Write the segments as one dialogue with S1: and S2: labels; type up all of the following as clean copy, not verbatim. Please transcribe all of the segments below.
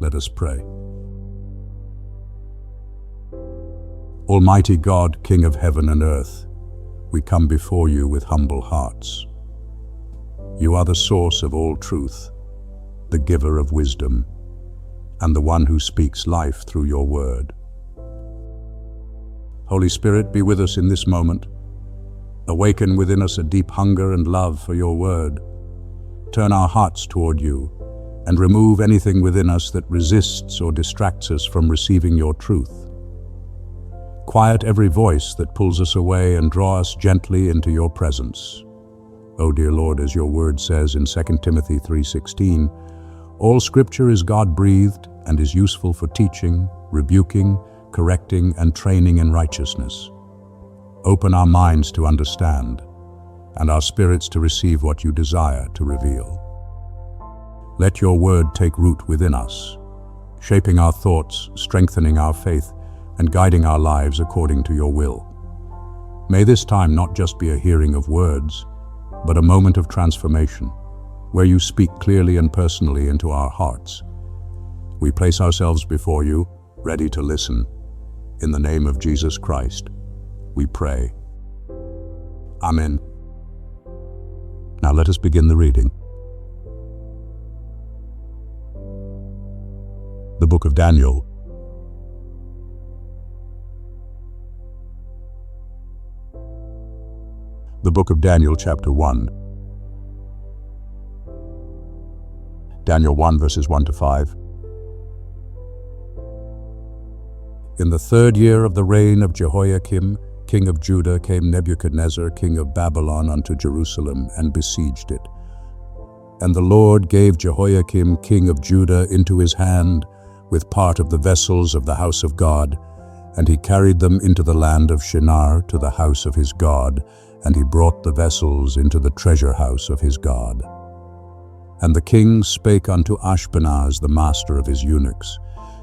S1: Let us pray. Almighty God, King of heaven and earth, we come before you with humble hearts. You are the source of all truth, the giver of wisdom, and the one who speaks life through your word. Holy Spirit, be with us in this moment. Awaken within us a deep hunger and love for your word. Turn our hearts toward you, and remove anything within us that resists or distracts us from receiving your truth. Quiet every voice that pulls us away and draw us gently into your presence. O dear Lord, as your word says in 2 Timothy 3:16, all scripture is God-breathed and is useful for teaching, rebuking, correcting, and training in righteousness. Open our minds to understand, and our spirits to receive what you desire to reveal. Let your word take root within us, shaping our thoughts, strengthening our faith, and guiding our lives according to your will. May this time not just be a hearing of words, but a moment of transformation, where you speak clearly and personally into our hearts. We place ourselves before you, ready to listen. In the name of Jesus Christ, we pray. Amen. Now let us begin the reading. The Book of Daniel. The Book of Daniel, chapter 1. Daniel 1, verses 1 to 5. In the 3rd year of the reign of Jehoiakim, king of Judah, came Nebuchadnezzar, king of Babylon, unto Jerusalem, and besieged it. And the Lord gave Jehoiakim, king of Judah, into his hand, with part of the vessels of the house of God, and he carried them into the land of Shinar to the house of his God, and he brought the vessels into the treasure house of his God. And the king spake unto Ashpenaz, the master of his eunuchs,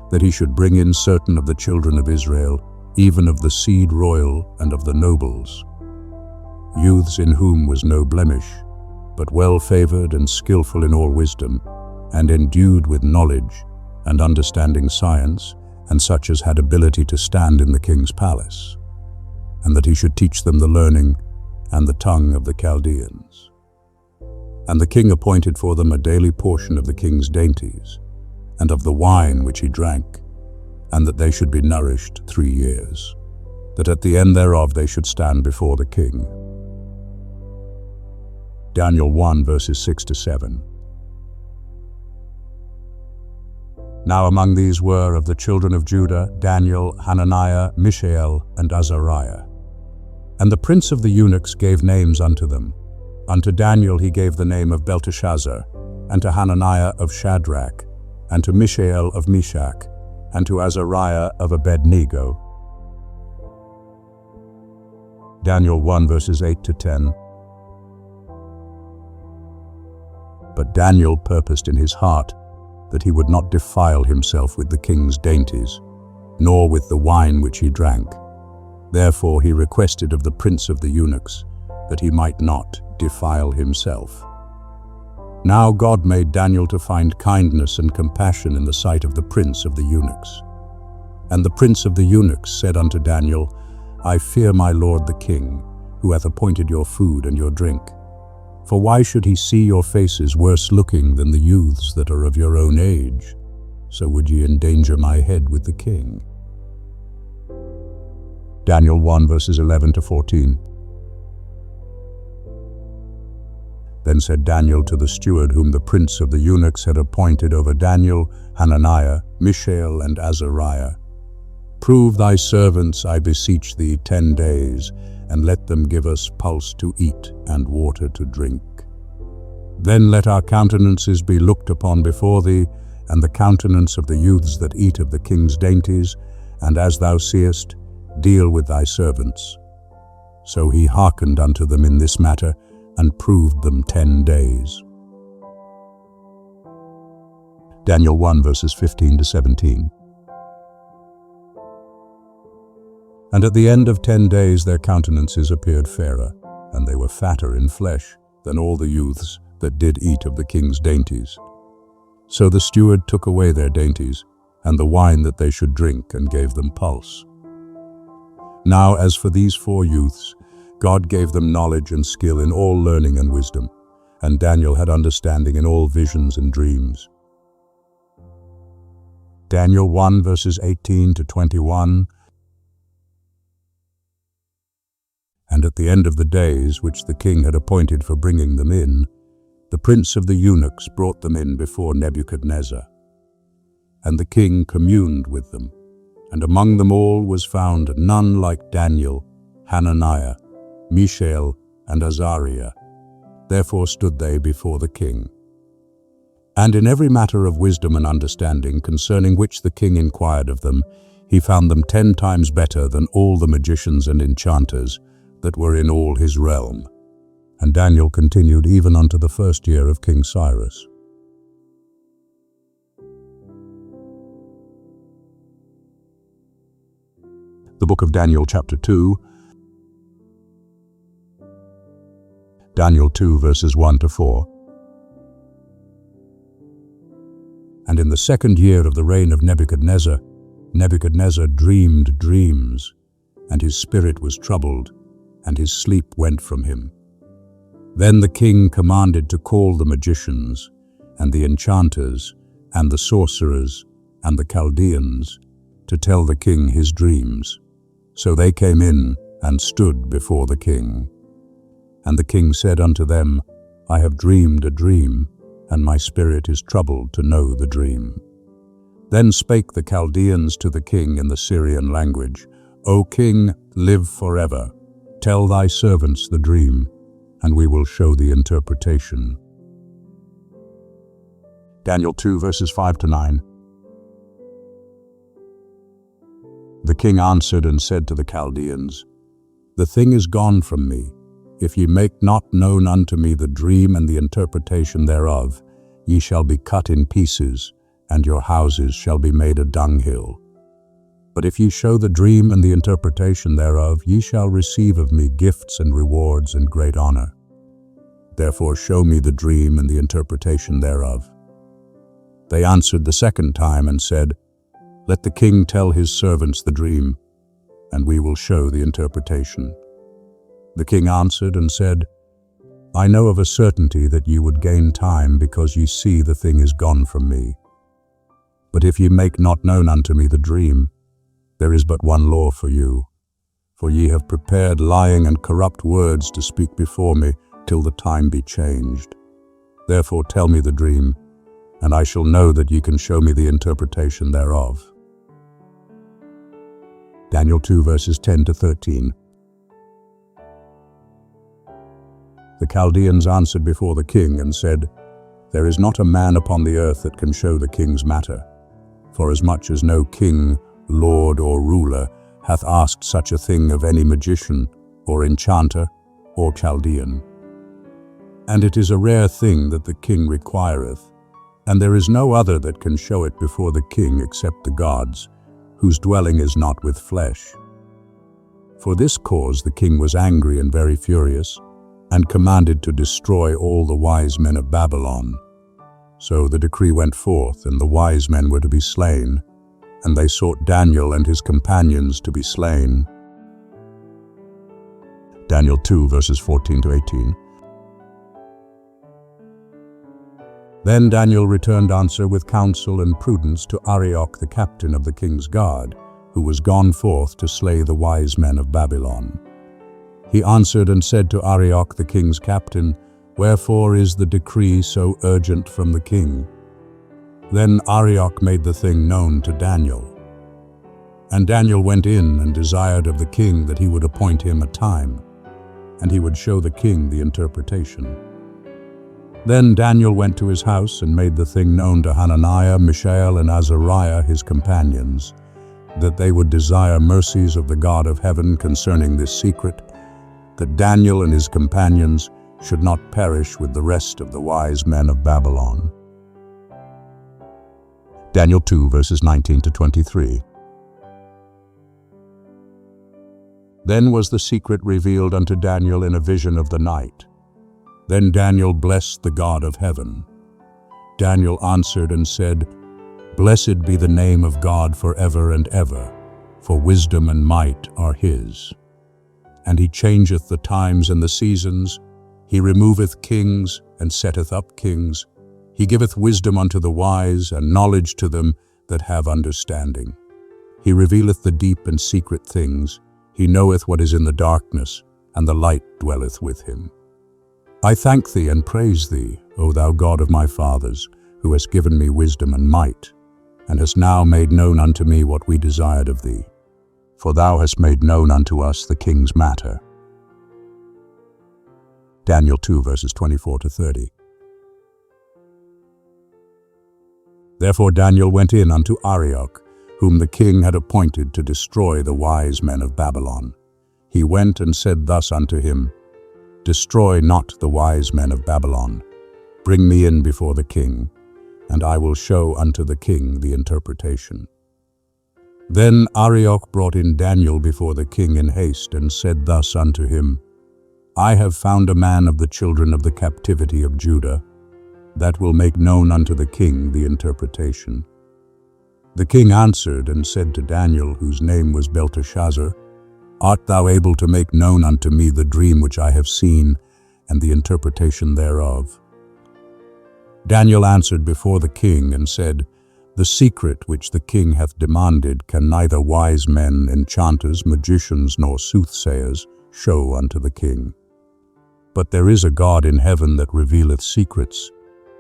S1: that he should bring in certain of the children of Israel, even of the seed royal and of the nobles, youths in whom was no blemish, but well-favored and skillful in all wisdom, and endued with knowledge, and understanding science, and such as had ability to stand in the king's palace, and that he should teach them the learning and the tongue of the Chaldeans. And the king appointed for them a daily portion of the king's dainties, and of the wine which he drank, and that they should be nourished 3 years, that at the end thereof they should stand before the king. Daniel 1, verses 6 to 7. Now among these were of the children of Judah, Daniel, Hananiah, Mishael, and Azariah. And the prince of the eunuchs gave names unto them. Unto Daniel he gave the name of Belteshazzar, and to Hananiah of Shadrach, and to Mishael of Meshach, and to Azariah of Abednego. Daniel 1, verses 8 to 10. But Daniel purposed in his heart that he would not defile himself with the king's dainties, nor with the wine which he drank. Therefore he requested of the prince of the eunuchs that he might not defile himself. Now God made Daniel to find kindness and compassion in the sight of the prince of the eunuchs. And the prince of the eunuchs said unto Daniel, I fear my lord the king, who hath appointed your food and your drink. For why should he see your faces worse looking than the youths that are of your own age? So would ye endanger my head with the king? Daniel 1, verses 11 to 14. Then said Daniel to the steward whom the prince of the eunuchs had appointed over Daniel, Hananiah, Mishael, and Azariah, Prove thy servants, I beseech thee, 10 days, and let them give us pulse to eat and water to drink. Then let our countenances be looked upon before thee, and the countenance of the youths that eat of the king's dainties, and as thou seest, deal with thy servants. So he hearkened unto them in this matter, and proved them 10 days. Daniel 1, verses 15 to 17. And at the end of 10 days their countenances appeared fairer, and they were fatter in flesh than all the youths that did eat of the king's dainties. So the steward took away their dainties, and the wine that they should drink, and gave them pulse. Now as for these 4 youths, God gave them knowledge and skill in all learning and wisdom, and Daniel had understanding in all visions and dreams. Daniel 1 verses 18 to 21. And at the end of the days which the king had appointed for bringing them in, the prince of the eunuchs brought them in before Nebuchadnezzar. And the king communed with them, and among them all was found none like Daniel, Hananiah, Mishael, and Azariah. Therefore stood they before the king. And in every matter of wisdom and understanding, concerning which the king inquired of them, he found them 10 times better than all the magicians and enchanters that were in all his realm. And Daniel continued even unto the 1st year of King Cyrus. The book of Daniel, chapter 2. Daniel 2, verses 1 to 4. And in the 2nd year of the reign of Nebuchadnezzar, Nebuchadnezzar dreamed dreams, and his spirit was troubled, and his sleep went from him. Then the king commanded to call the magicians, and the enchanters, and the sorcerers, and the Chaldeans, to tell the king his dreams. So they came in and stood before the king. And the king said unto them, I have dreamed a dream, and my spirit is troubled to know the dream. Then spake the Chaldeans to the king in the Syrian language, O king, live forever. Tell thy servants the dream, and we will show the interpretation. Daniel 2, verses 5 to 9. The king answered and said to the Chaldeans, The thing is gone from me. If ye make not known unto me the dream and the interpretation thereof, ye shall be cut in pieces, and your houses shall be made a dunghill. But if ye show the dream and the interpretation thereof, ye shall receive of me gifts and rewards and great honor. Therefore show me the dream and the interpretation thereof. They answered the 2nd time and said, Let the king tell his servants the dream, and we will show the interpretation. The king answered and said, I know of a certainty that ye would gain time, because ye see the thing is gone from me. But if ye make not known unto me the dream, there is but one law for you. For ye have prepared lying and corrupt words to speak before me, till the time be changed. Therefore tell me the dream, and I shall know that ye can show me the interpretation thereof. Daniel 2, verses 10 to 13. The Chaldeans answered before the king and said, There is not a man upon the earth that can show the king's matter, forasmuch as no king, lord, or ruler hath asked such a thing of any magician, or enchanter, or Chaldean. And it is a rare thing that the king requireth, and there is no other that can show it before the king except the gods, whose dwelling is not with flesh. For this cause the king was angry and very furious, and commanded to destroy all the wise men of Babylon. So the decree went forth, and the wise men were to be slain, and they sought Daniel and his companions to be slain. Daniel 2, verses 14 to 18. Then Daniel returned answer with counsel and prudence to Arioch the captain of the king's guard, who was gone forth to slay the wise men of Babylon. He answered and said to Arioch the king's captain, Wherefore is the decree so urgent from the king? Then Arioch made the thing known to Daniel. And Daniel went in and desired of the king that he would appoint him a time, and he would show the king the interpretation. Then Daniel went to his house and made the thing known to Hananiah, Mishael, and Azariah his companions, that they would desire mercies of the God of heaven concerning this secret, that Daniel and his companions should not perish with the rest of the wise men of Babylon. Daniel 2, verses 19 to 23. Then was the secret revealed unto Daniel in a vision of the night. Then Daniel blessed the God of heaven. Daniel answered and said, Blessed be the name of God forever and ever, for wisdom and might are his. And he changeth the times and the seasons, he removeth kings and setteth up kings. He giveth wisdom unto the wise, and knowledge to them that have understanding. He revealeth the deep and secret things. He knoweth what is in the darkness, and the light dwelleth with him. I thank thee and praise thee, O thou God of my fathers, who hast given me wisdom and might, and hast now made known unto me what we desired of thee. For thou hast made known unto us the king's matter. Daniel 2, verses 24-30. Therefore Daniel went in unto Arioch, whom the king had appointed to destroy the wise men of Babylon. He went and said thus unto him, Destroy not the wise men of Babylon. Bring me in before the king, and I will show unto the king the interpretation. Then Arioch brought in Daniel before the king in haste, and said thus unto him, I have found a man of the children of the captivity of Judah, that will make known unto the king the interpretation. The king answered and said to Daniel, whose name was Belshazzar, Art thou able to make known unto me the dream which I have seen, and the interpretation thereof? Daniel answered before the king and said, The secret which the king hath demanded can neither wise men, enchanters, magicians, nor soothsayers show unto the king. But there is a God in heaven that revealeth secrets,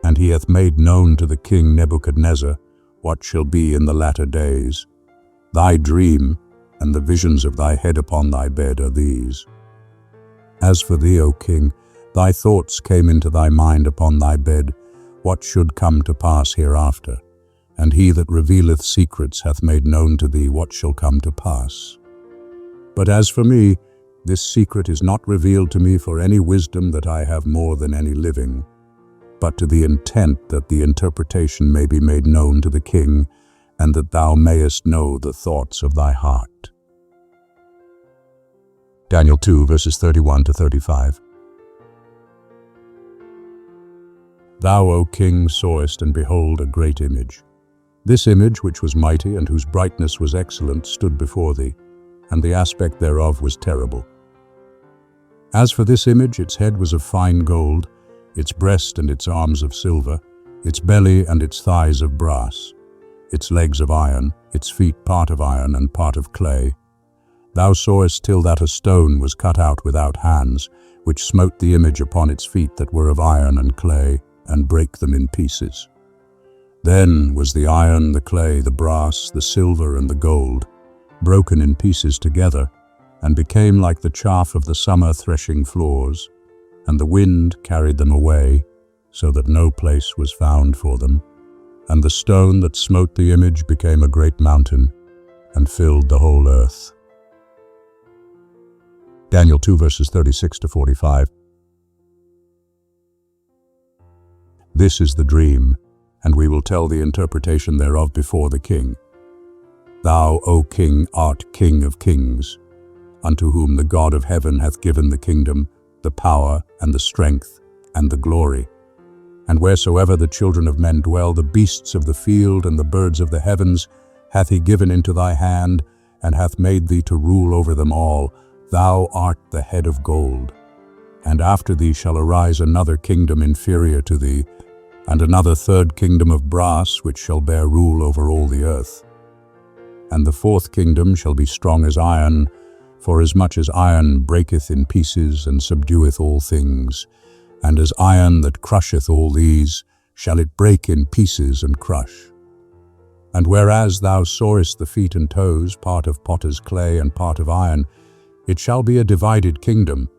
S1: and he hath made known to the king Nebuchadnezzar what shall be in the latter days. Thy dream and the visions of thy head upon thy bed are these. As for thee, O king, thy thoughts came into thy mind upon thy bed, what should come to pass hereafter, and he that revealeth secrets hath made known to thee what shall come to pass. But as for me, this secret is not revealed to me for any wisdom that I have more than any living, but to the intent that the interpretation may be made known to the king, and that thou mayest know the thoughts of thy heart. Daniel 2, verses 31-35. Thou, O king, sawest, and behold, a great image. This image, which was mighty, and whose brightness was excellent, stood before thee, and the aspect thereof was terrible. As for this image, its head was of fine gold, its breast and its arms of silver, its belly and its thighs of brass, its legs of iron, its feet part of iron and part of clay. Thou sawest till that a stone was cut out without hands, which smote the image upon its feet that were of iron and clay, and brake them in pieces. Then was the iron, the clay, the brass, the silver, and the gold broken in pieces together, and became like the chaff of the summer threshing floors, and the wind carried them away, so that no place was found for them. And the stone that smote the image became a great mountain, and filled the whole earth. Daniel 2, verses 36-45. This is the dream, and we will tell the interpretation thereof before the king. Thou, O king, art King of kings, unto whom the God of heaven hath given the kingdom, the power, and the strength, and the glory. And wheresoever the children of men dwell, the beasts of the field and the birds of the heavens hath he given into thy hand, and hath made thee to rule over them all. Thou art the head of gold. And after thee shall arise another kingdom inferior to thee, and another third kingdom of brass, which shall bear rule over all the earth. And the fourth kingdom shall be strong as iron, forasmuch as iron breaketh in pieces and subdueth all things, and as iron that crusheth all these, shall it break in pieces and crush. And whereas thou sawest the feet and toes, part of potter's clay and part of iron, it shall be a divided kingdom,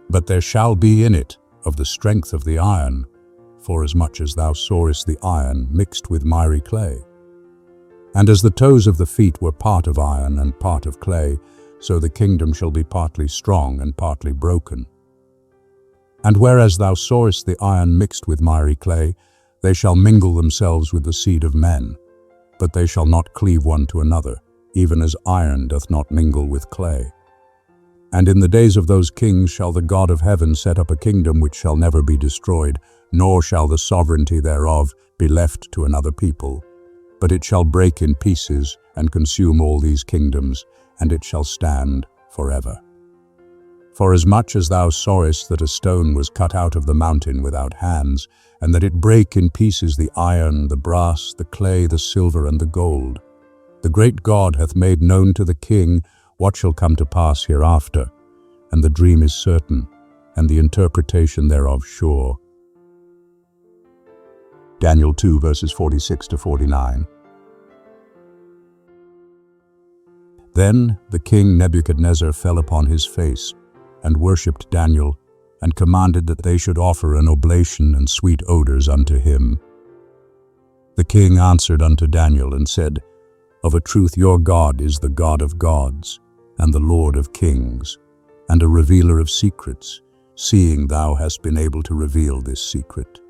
S1: but there shall be in it of the strength of the iron, forasmuch as thou sawest the iron mixed with miry clay. And as the toes of the feet were part of iron and part of clay, so the kingdom shall be partly strong and partly broken. And whereas thou sawest the iron mixed with miry clay, they shall mingle themselves with the seed of men, but they shall not cleave one to another, even as iron doth not mingle with clay. And in the days of those kings shall the God of heaven set up a kingdom which shall never be destroyed, nor shall the sovereignty thereof be left to another people. But it shall break in pieces and consume all these kingdoms, and it shall stand forever. Forasmuch as thou sawest that a stone was cut out of the mountain without hands, and that it brake in pieces the iron, the brass, the clay, the silver, and the gold, the great God hath made known to the king what shall come to pass hereafter, and the dream is certain, and the interpretation thereof sure. Daniel 2 verses 46 to 49. Then the king Nebuchadnezzar fell upon his face, and worshipped Daniel, and commanded that they should offer an oblation and sweet odors unto him. The king answered unto Daniel, and said, Of a truth your God is the God of gods, and the Lord of kings, and a revealer of secrets, seeing thou hast been able to reveal this secret.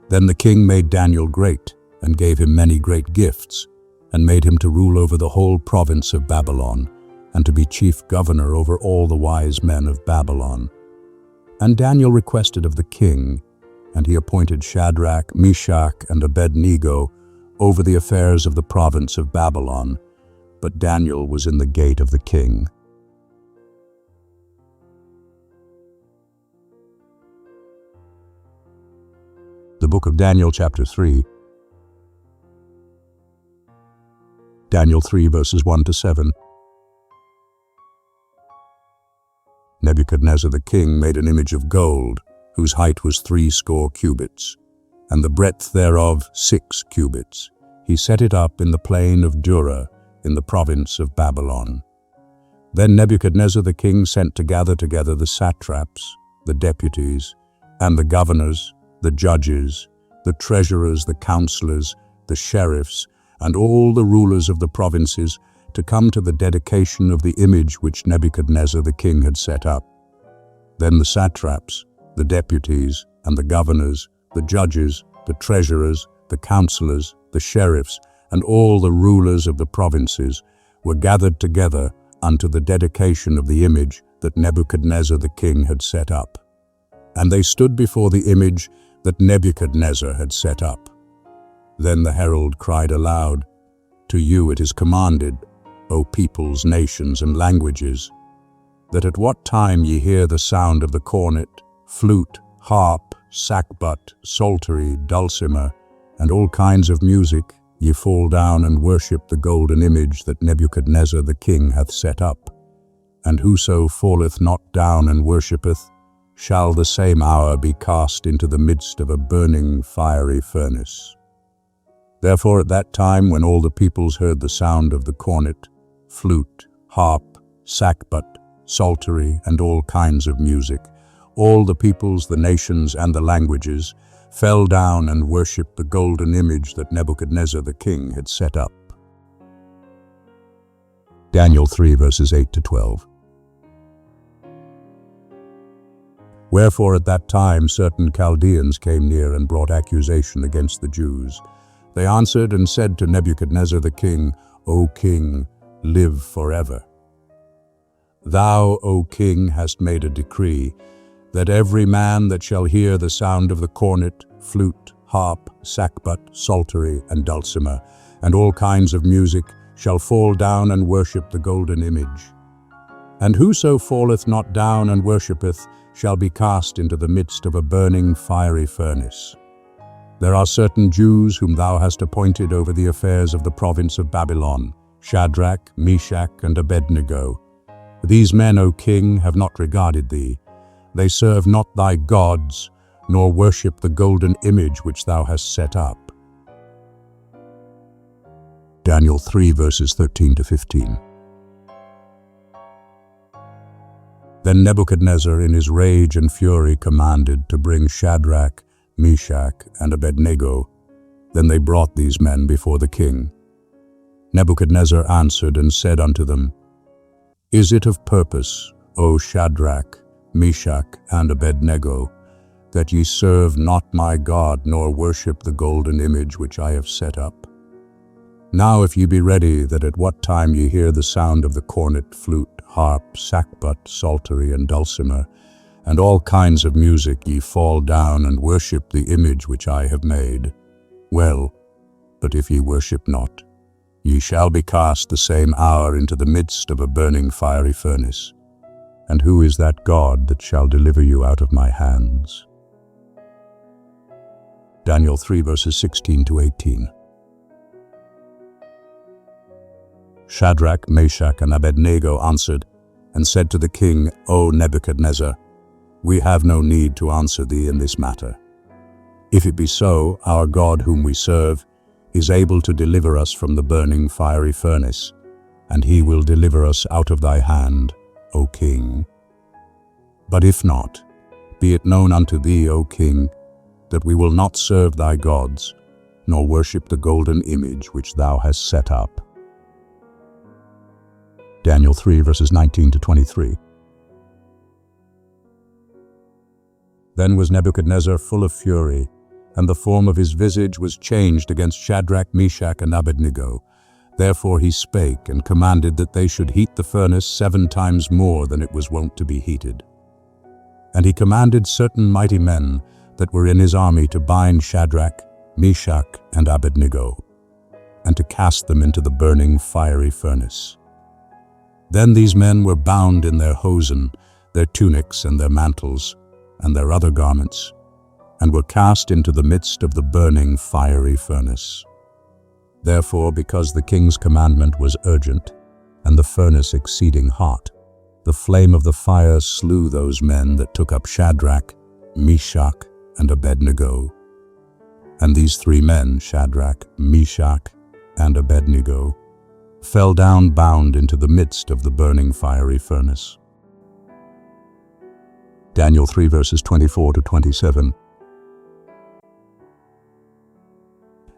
S1: Then the king made Daniel great, and gave him many great gifts, and made him to rule over the whole province of Babylon, and to be chief governor over all the wise men of Babylon. And Daniel requested of the king, and he appointed Shadrach, Meshach, and Abednego over the affairs of the province of Babylon, but Daniel was in the gate of the king. The book of Daniel, chapter 3. Daniel 3 verses 1 to 7. Nebuchadnezzar the king made an image of gold, whose height was 60 cubits, and the breadth thereof 6 cubits. He set it up in the plain of Dura, in the province of Babylon. Then Nebuchadnezzar the king sent to gather together the satraps, the deputies, and the governors, the judges, the treasurers, the counselors, the sheriffs, and all the rulers of the provinces, to come to the dedication of the image which Nebuchadnezzar the king had set up. Then the satraps, the deputies, and the governors, the judges, the treasurers, the counselors, the sheriffs, and all the rulers of the provinces were gathered together unto the dedication of the image that Nebuchadnezzar the king had set up. And they stood before the image that Nebuchadnezzar had set up. Then the herald cried aloud, To you it is commanded, O peoples, nations, and languages, that at what time ye hear the sound of the cornet, flute, harp, sackbut, psaltery, dulcimer, and all kinds of music, ye fall down and worship the golden image that Nebuchadnezzar the king hath set up. And whoso falleth not down and worshippeth, shall the same hour be cast into the midst of a burning fiery furnace. Therefore at that time, when all the peoples heard the sound of the cornet, flute, harp, sackbut, psaltery, and all kinds of music, all the peoples, the nations, and the languages fell down and worshipped the golden image that Nebuchadnezzar the king had set up. Daniel 3 verses 8 to 12. Wherefore at that time certain Chaldeans came near and brought accusation against the Jews. They answered and said to Nebuchadnezzar the king, O king, live forever. Thou, O king, hast made a decree, that every man that shall hear the sound of the cornet, flute, harp, sackbut, psaltery, and dulcimer, and all kinds of music, shall fall down and worship the golden image. And whoso falleth not down and worshippeth shall be cast into the midst of a burning fiery furnace. There are certain Jews whom thou hast appointed over the affairs of the province of Babylon, Shadrach, Meshach, and Abednego. These men, O king, have not regarded thee. They serve not thy gods, nor worship the golden image which thou hast set up. Daniel 3 verses 13 to 15. Then Nebuchadnezzar in his rage and fury commanded to bring Shadrach, Meshach, and Abednego. Then they brought these men before the king. Nebuchadnezzar answered and said unto them, Is it of purpose, O Shadrach, Meshach, and Abednego, that ye serve not my God, nor worship the golden image which I have set up? Now if ye be ready, that at what time ye hear the sound of the cornet, flute, harp, sackbut, psaltery, and dulcimer, and all kinds of music ye fall down and worship the image which I have made. Well, but if ye worship not, ye shall be cast the same hour into the midst of a burning fiery furnace. And who is that God that shall deliver you out of my hands? Daniel 3 verses 16 to 18. Shadrach, Meshach, and Abednego answered and said to the king, O Nebuchadnezzar, we have no need to answer thee in this matter. If it be so, our God whom we serve is able to deliver us from the burning fiery furnace, and he will deliver us out of thy hand, O king. But if not, be it known unto thee, O king, that we will not serve thy gods, nor worship the golden image which thou hast set up. Daniel 3 verses 19 to 23. Then was Nebuchadnezzar full of fury, and the form of his visage was changed against Shadrach, Meshach, and Abednego. Therefore he spake and commanded that they should heat the furnace 7 times more than it was wont to be heated. And he commanded certain mighty men that were in his army to bind Shadrach, Meshach, and Abednego, and to cast them into the burning fiery furnace. Then these men were bound in their hosen, their tunics and their mantles, and their other garments, and were cast into the midst of the burning fiery furnace. Therefore, because the king's commandment was urgent, and the furnace exceeding hot, the flame of the fire slew those men that took up Shadrach, Meshach, and Abednego. And these 3 men, Shadrach, Meshach, and Abednego, fell down bound into the midst of the burning fiery furnace. Daniel 3 verses 24 to 27.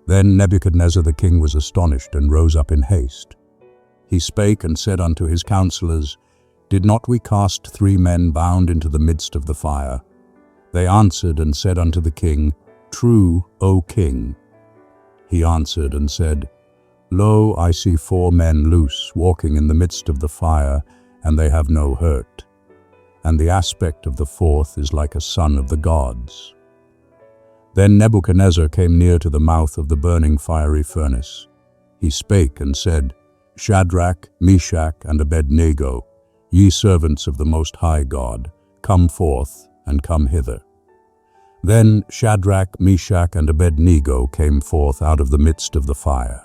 S1: Then Nebuchadnezzar the king was astonished and rose up in haste. He spake and said unto his counselors, Did not we cast 3 men bound into the midst of the fire? They answered and said unto the king, True, O king. He answered and said, Lo, I see 4 men loose, walking in the midst of the fire, and they have no hurt. And the aspect of the 4th is like a son of the gods. Then Nebuchadnezzar came near to the mouth of the burning fiery furnace. He spake and said, Shadrach, Meshach, and Abednego, ye servants of the Most High God, come forth and come hither. Then Shadrach, Meshach, and Abednego came forth out of the midst of the fire.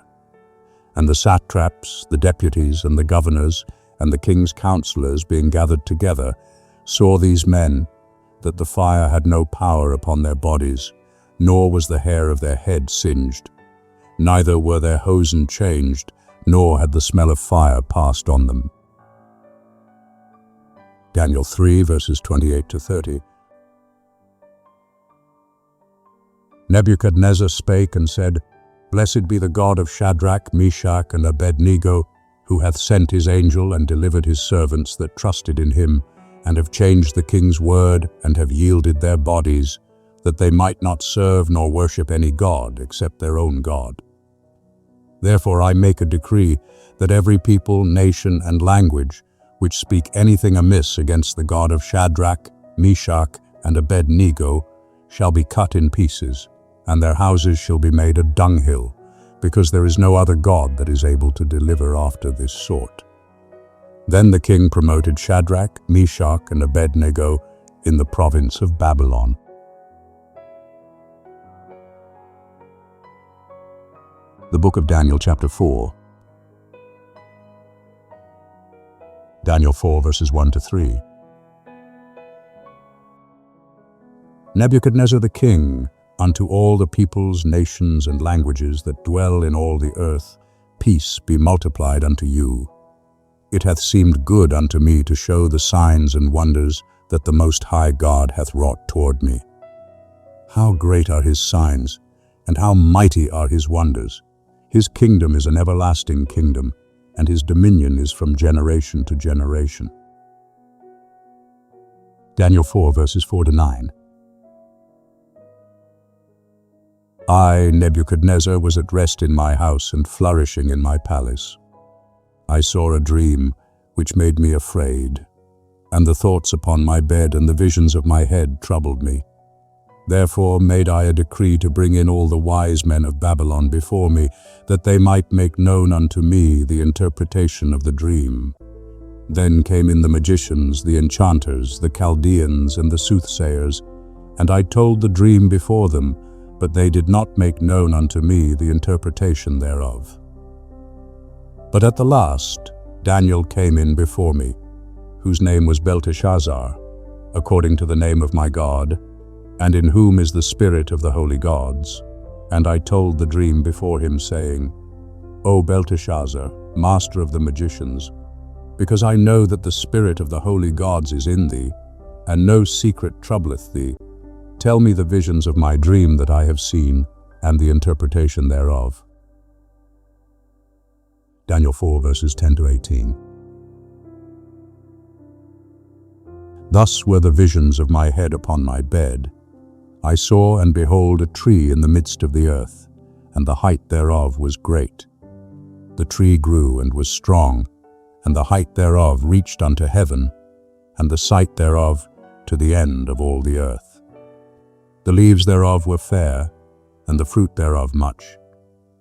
S1: And the satraps, the deputies, and the governors, and the king's counselors, being gathered together, saw these men, that the fire had no power upon their bodies, nor was the hair of their head singed, neither were their hosen changed, nor had the smell of fire passed on them. Daniel 3 verses 28 to 30. Nebuchadnezzar spake and said, Blessed be the God of Shadrach, Meshach, and Abednego, who hath sent his angel and delivered his servants that trusted in him, and have changed the king's word, and have yielded their bodies, that they might not serve nor worship any god except their own God. Therefore I make a decree that every people, nation, and language which speak anything amiss against the God of Shadrach, Meshach, and Abednego shall be cut in pieces, and their houses shall be made a dunghill, because there is no other God that is able to deliver after this sort. Then the king promoted Shadrach, Meshach, and Abednego in the province of Babylon. The book of Daniel, chapter 4. Daniel 4 verses 1 to 3. Nebuchadnezzar the king, unto all the peoples, nations, and languages that dwell in all the earth, peace be multiplied unto you. It hath seemed good unto me to show the signs and wonders that the Most High God hath wrought toward me. How great are his signs, and how mighty are his wonders! His kingdom is an everlasting kingdom, and his dominion is from generation to generation. Daniel 4 verses 4 to 9. I, Nebuchadnezzar, was at rest in my house and flourishing in my palace. I saw a dream which made me afraid. and the thoughts upon my bed and the visions of my head troubled me. Therefore made I a decree to bring in all the wise men of Babylon before me, that they might make known unto me the interpretation of the dream. Then came in the magicians, the enchanters, the Chaldeans, and the soothsayers, and I told the dream before them, but they did not make known unto me the interpretation thereof. But at the last Daniel came in before me, whose name was Belshazzar, according to the name of my God, and in whom is the spirit of the holy gods. And I told the dream before him, saying, O Belshazzar, master of the magicians, because I know that the spirit of the holy gods is in thee, and no secret troubleth thee, tell me the visions of my dream that I have seen, and the interpretation thereof. Daniel 4, verses 10 to 18. Thus were the visions of my head upon my bed. I saw, and behold, a tree in the midst of the earth, and the height thereof was great. The tree grew and was strong, and the height thereof reached unto heaven, and the sight thereof to the end of all the earth. The leaves thereof were fair, and the fruit thereof much,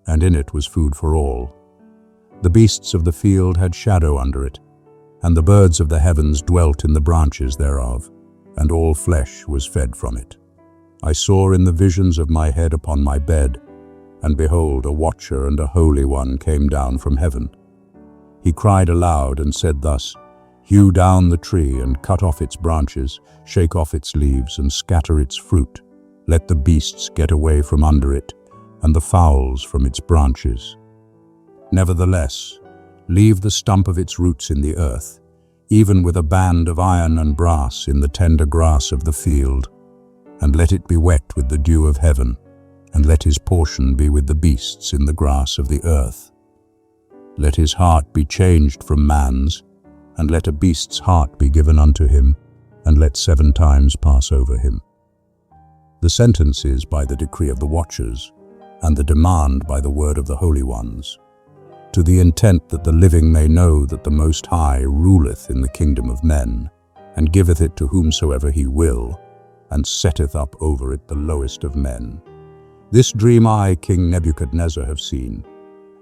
S1: and in it was food for all. The beasts of the field had shadow under it, and the birds of the heavens dwelt in the branches thereof, and all flesh was fed from it. I saw in the visions of my head upon my bed, and behold, a watcher and a holy one came down from heaven. He cried aloud and said thus, Hew down the tree and cut off its branches, shake off its leaves and scatter its fruit. Let the beasts get away from under it, and the fowls from its branches. Nevertheless, leave the stump of its roots in the earth, even with a band of iron and brass in the tender grass of the field, and let it be wet with the dew of heaven, and let his portion be with the beasts in the grass of the earth. Let his heart be changed from man's, and let a beast's heart be given unto him, and let 7 times pass over him. The sentence is by the decree of the watchers, and the demand by the word of the holy ones, to the intent that the living may know that the Most High ruleth in the kingdom of men, and giveth it to whomsoever he will, and setteth up over it the lowest of men. This dream I, King Nebuchadnezzar, have seen.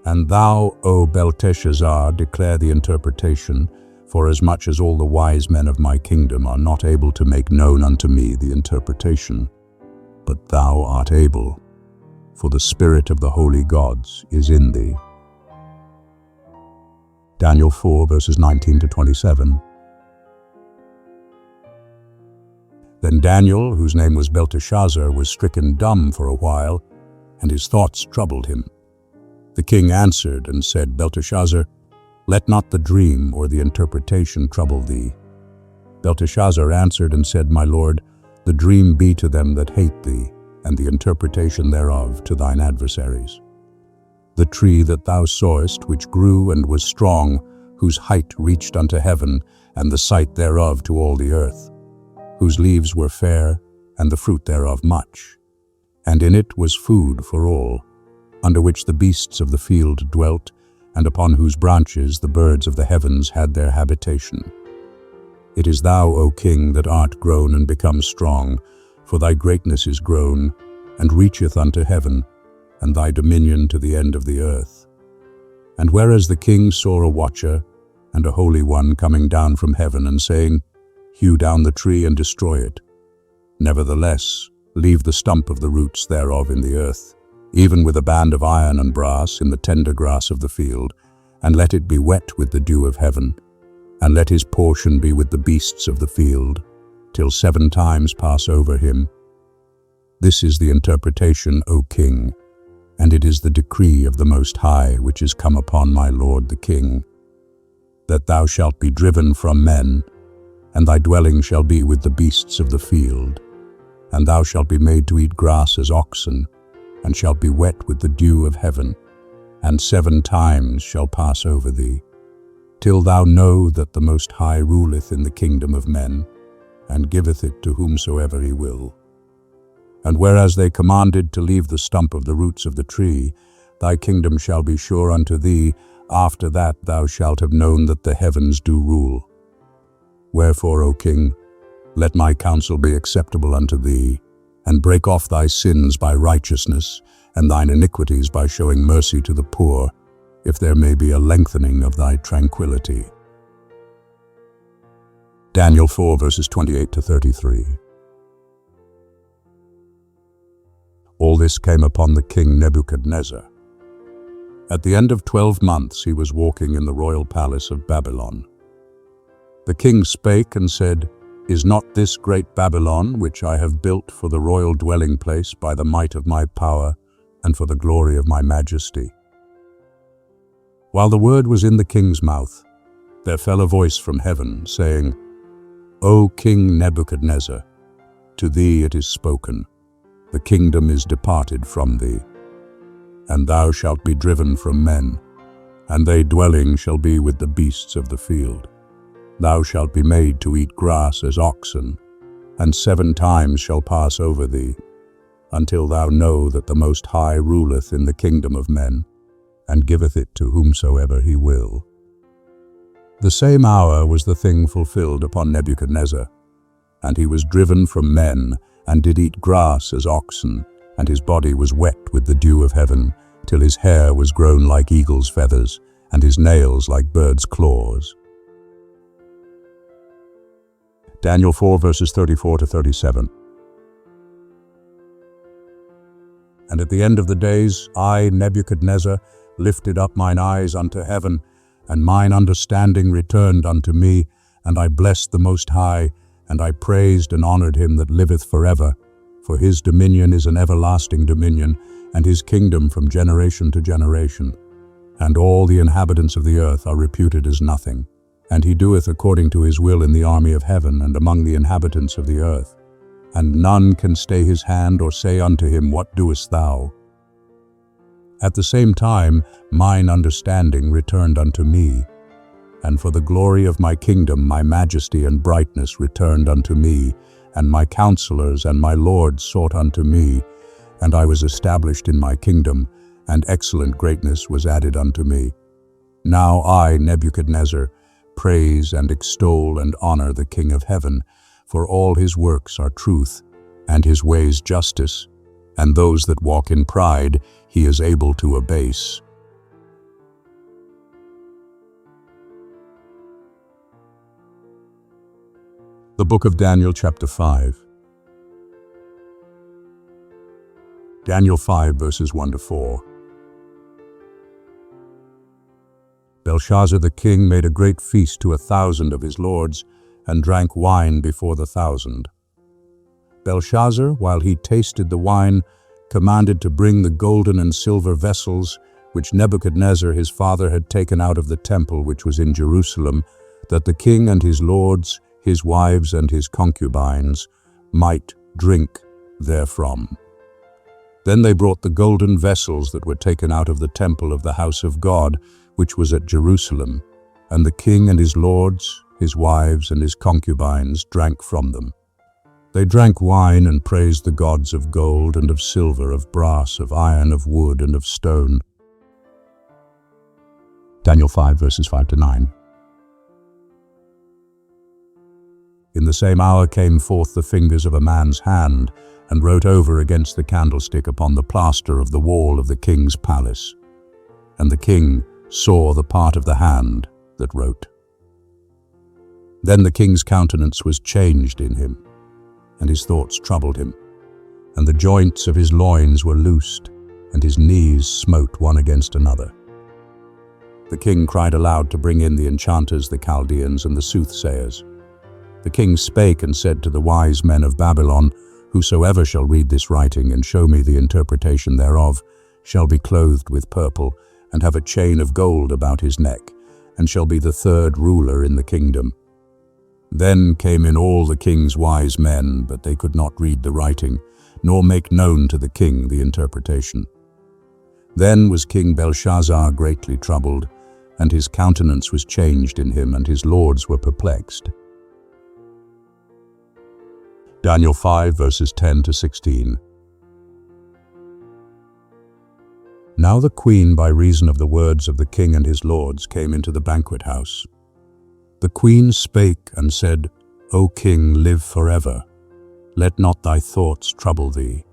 S1: And thou, O Belshazzar, declare the interpretation, forasmuch as all the wise men of my kingdom are not able to make known unto me the interpretation. But thou art able, for the spirit of the holy gods is in thee. Daniel 4, verses 19 to 27. Then Daniel, whose name was Belshazzar, was stricken dumb for a while, and his thoughts troubled him. The king answered and said, Belshazzar, let not the dream or the interpretation trouble thee. Belshazzar answered and said, My lord, the dream be to them that hate thee, and the interpretation thereof to thine adversaries. The tree that thou sawest, which grew and was strong, whose height reached unto heaven, and the sight thereof to all the earth, whose leaves were fair, and the fruit thereof much, and in it was food for all, under which the beasts of the field dwelt, and upon whose branches the birds of the heavens had their habitation. It is thou, O king, that art grown and become strong, for thy greatness is grown, and reacheth unto heaven, and thy dominion to the end of the earth. And whereas the king saw a watcher and a holy one coming down from heaven, and saying, Hew down the tree and destroy it. Nevertheless, leave the stump of the roots thereof in the earth, even with a band of iron and brass in the tender grass of the field, and let it be wet with the dew of heaven, and let his portion be with the beasts of the field, till 7 times pass over him. This is the interpretation, O king, and it is the decree of the Most High which is come upon my lord the king, that thou shalt be driven from men, and thy dwelling shall be with the beasts of the field, and thou shalt be made to eat grass as oxen, and shalt be wet with the dew of heaven, and 7 times shall pass over thee, till thou know that the Most High ruleth in the kingdom of men, and giveth it to whomsoever he will. And whereas they commanded to leave the stump of the roots of the tree, thy kingdom shall be sure unto thee. After that thou shalt have known that the heavens do rule. Wherefore, O king, let my counsel be acceptable unto thee, and break off thy sins by righteousness, and thine iniquities by showing mercy to the poor, if there may be a lengthening of thy tranquility. Daniel 4 verses 28 to 33. All this came upon the king Nebuchadnezzar. At the end of 12 months he was walking in the royal palace of Babylon. The king spake and said, Is not this great Babylon, which I have built for the royal dwelling place by the might of my power and for the glory of my majesty? While the word was in the king's mouth, there fell a voice from heaven, saying, O King Nebuchadnezzar, to thee it is spoken, the kingdom is departed from thee, and thou shalt be driven from men, and thy dwelling shall be with the beasts of the field. Thou shalt be made to eat grass as oxen, and 7 times shall pass over thee, until thou know that the Most High ruleth in the kingdom of men, and giveth it to whomsoever he will. The same hour was the thing fulfilled upon Nebuchadnezzar, and he was driven from men, and did eat grass as oxen, and his body was wet with the dew of heaven, till his hair was grown like eagle's feathers, and his nails like birds' claws. Daniel 4 verses 34 to 37. And at the end of the days, I, Nebuchadnezzar, lifted up mine eyes unto heaven, and mine understanding returned unto me, and I blessed the Most High, and I praised and honored him that liveth forever. For his dominion is an everlasting dominion, and his kingdom from generation to generation. And all the inhabitants of the earth are reputed as nothing. And he doeth according to his will in the army of heaven and among the inhabitants of the earth. And none can stay his hand or say unto him, What doest thou? At the same time, mine understanding returned unto me, and for the glory of my kingdom my majesty and brightness returned unto me, and my counselors and my lords sought unto me, and I was established in my kingdom, and excellent greatness was added unto me. Now I, Nebuchadnezzar, praise and extol and honor the King of heaven, for all his works are truth, and his ways justice, and those that walk in pride he is able to abase. The Book of Daniel, chapter 5. Daniel 5, verses 1 to 4. Belshazzar the king made a great feast to 1,000 of his lords, and drank wine before the 1,000. Belshazzar, while he tasted the wine, commanded to bring the golden and silver vessels which Nebuchadnezzar his father had taken out of the temple which was in Jerusalem, that the king and his lords, his wives and his concubines, might drink therefrom. Then they brought the golden vessels that were taken out of the temple of the house of God, which was at Jerusalem, and the king and his lords, his wives and his concubines drank from them. They drank wine and praised the gods of gold and of silver, of brass, of iron, of wood, and of stone. Daniel 5, verses 5 to 9. In the same hour came forth the fingers of a man's hand, and wrote over against the candlestick upon the plaster of the wall of the king's palace. And the king saw the part of the hand that wrote. Then the king's countenance was changed in him, and his thoughts troubled him, and the joints of his loins were loosed, and his knees smote one against another. The king cried aloud to bring in the enchanters, the Chaldeans, and the soothsayers. The king spake and said to the wise men of Babylon, Whosoever shall read this writing and show me the interpretation thereof, shall be clothed with purple, and have a chain of gold about his neck, and shall be the 3rd ruler in the kingdom. Then came in all the king's wise men, but they could not read the writing, nor make known to the king the interpretation. Then was King Belshazzar greatly troubled, and his countenance was changed in him, and his lords were perplexed. Daniel 5, verses 10 to 16. Now the queen, by reason of the words of the king and his lords, came into the banquet house. The queen spake and said, O king, live forever. Let not thy thoughts trouble thee,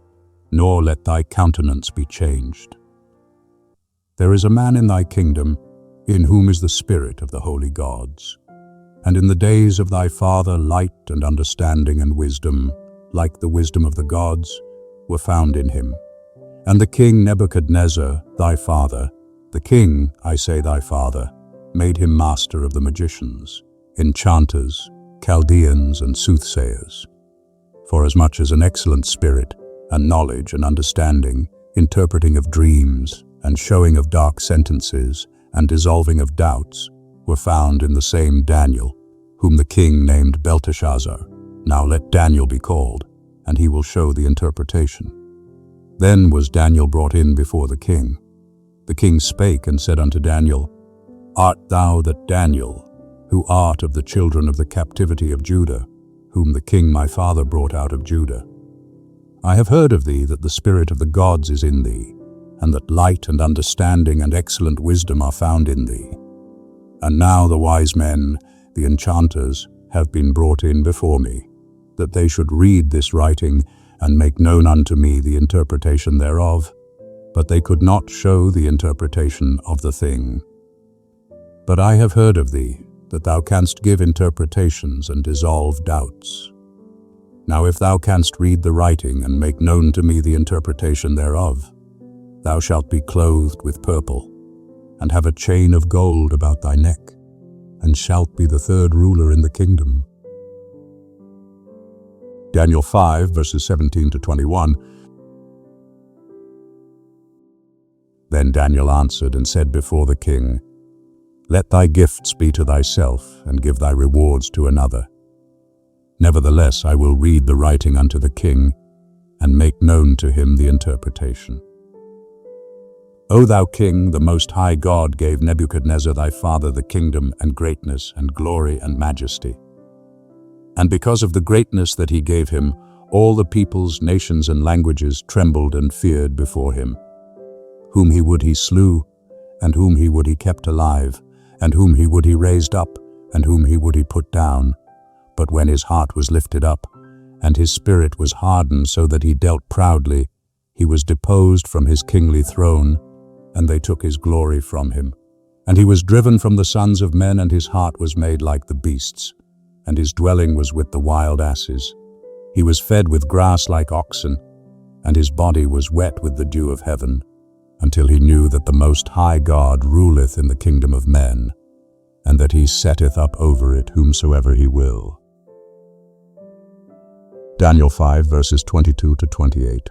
S1: nor let thy countenance be changed. There is a man in thy kingdom, in whom is the spirit of the holy gods. And in the days of thy father light and understanding and wisdom, like the wisdom of the gods, were found in him. And the king Nebuchadnezzar, thy father, the king, I say thy father, made him master of the magicians, enchanters, Chaldeans, and soothsayers. Forasmuch as an excellent spirit, and knowledge and understanding, interpreting of dreams, and showing of dark sentences, and dissolving of doubts, were found in the same Daniel, whom the king named Belshazzar. Now let Daniel be called, and he will show the interpretation. Then was Daniel brought in before the king. The king spake and said unto Daniel, Art thou that Daniel, who art of the children of the captivity of Judah, whom the king my father brought out of Judah? I have heard of thee that the spirit of the gods is in thee, and that light and understanding and excellent wisdom are found in thee. And now the wise men, the enchanters, have been brought in before me, that they should read this writing and make known unto me the interpretation thereof, but they could not show the interpretation of the thing. But I have heard of thee, that thou canst give interpretations and dissolve doubts. Now if thou canst read the writing and make known to me the interpretation thereof, thou shalt be clothed with purple, and have a chain of gold about thy neck, and shalt be the third ruler in the kingdom. Daniel 5, verses 17 to 21. Then Daniel answered and said before the king, Let thy gifts be to thyself, and give thy rewards to another. Nevertheless, I will read the writing unto the king, and make known to him the interpretation. O thou king, the most high God gave Nebuchadnezzar thy father the kingdom and greatness and glory and majesty. And because of the greatness that he gave him, all the peoples, nations, and languages trembled and feared before him. Whom he would he slew, and whom he would he kept alive, and whom he would he raised up, and whom he would he put down. But when his heart was lifted up, and his spirit was hardened so that he dealt proudly, he was deposed from his kingly throne, and they took his glory from him. And he was driven from the sons of men, and his heart was made like the beasts, and his dwelling was with the wild asses. He was fed with grass like oxen, and his body was wet with the dew of heaven, until he knew that the Most High God ruleth in the kingdom of men, and that he setteth up over it whomsoever he will. Daniel 5, verses 22 to 28.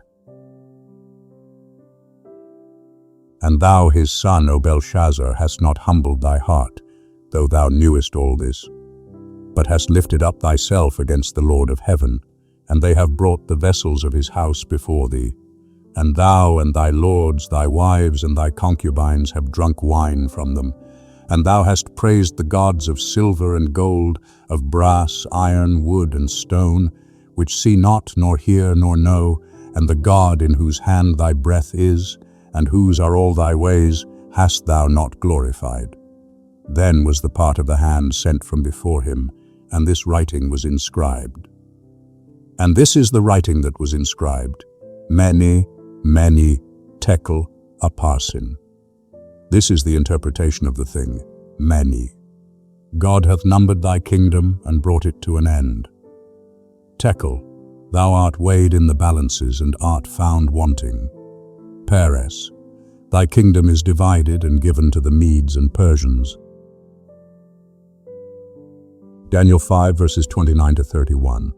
S1: And thou, his son, O Belshazzar, hast not humbled thy heart, though thou knewest all this, but hast lifted up thyself against the Lord of heaven, and they have brought the vessels of his house before thee. And thou and thy lords, thy wives, and thy concubines have drunk wine from them. And thou hast praised the gods of silver and gold, of brass, iron, wood, and stone, which see not, nor hear, nor know, and the God in whose hand thy breath is, and whose are all thy ways, hast thou not glorified. Then was the part of the hand sent from before him, and this writing was inscribed. And this is the writing that was inscribed, Mene, Mene, Tekel, Upharsin. This is the interpretation of the thing, Mene. God hath numbered thy kingdom and brought it to an end. Tekel, thou art weighed in the balances and art found wanting. Peres, thy kingdom is divided and given to the Medes and Persians. Daniel 5, verses 29 to 31.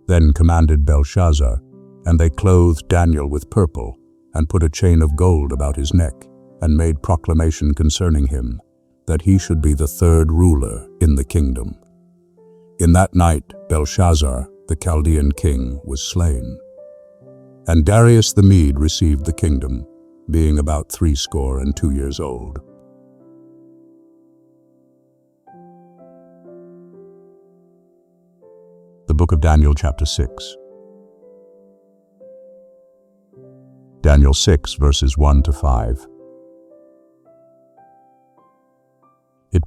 S1: Then commanded Belshazzar, and they clothed Daniel with purple, and put a chain of gold about his neck, and made proclamation concerning him, that he should be the third ruler in the kingdom. In that night Belshazzar, the Chaldean king, was slain. And Darius the Mede received the kingdom, being about 62 years old. The book of Daniel, chapter 6. Daniel 6, verses 1 to 5.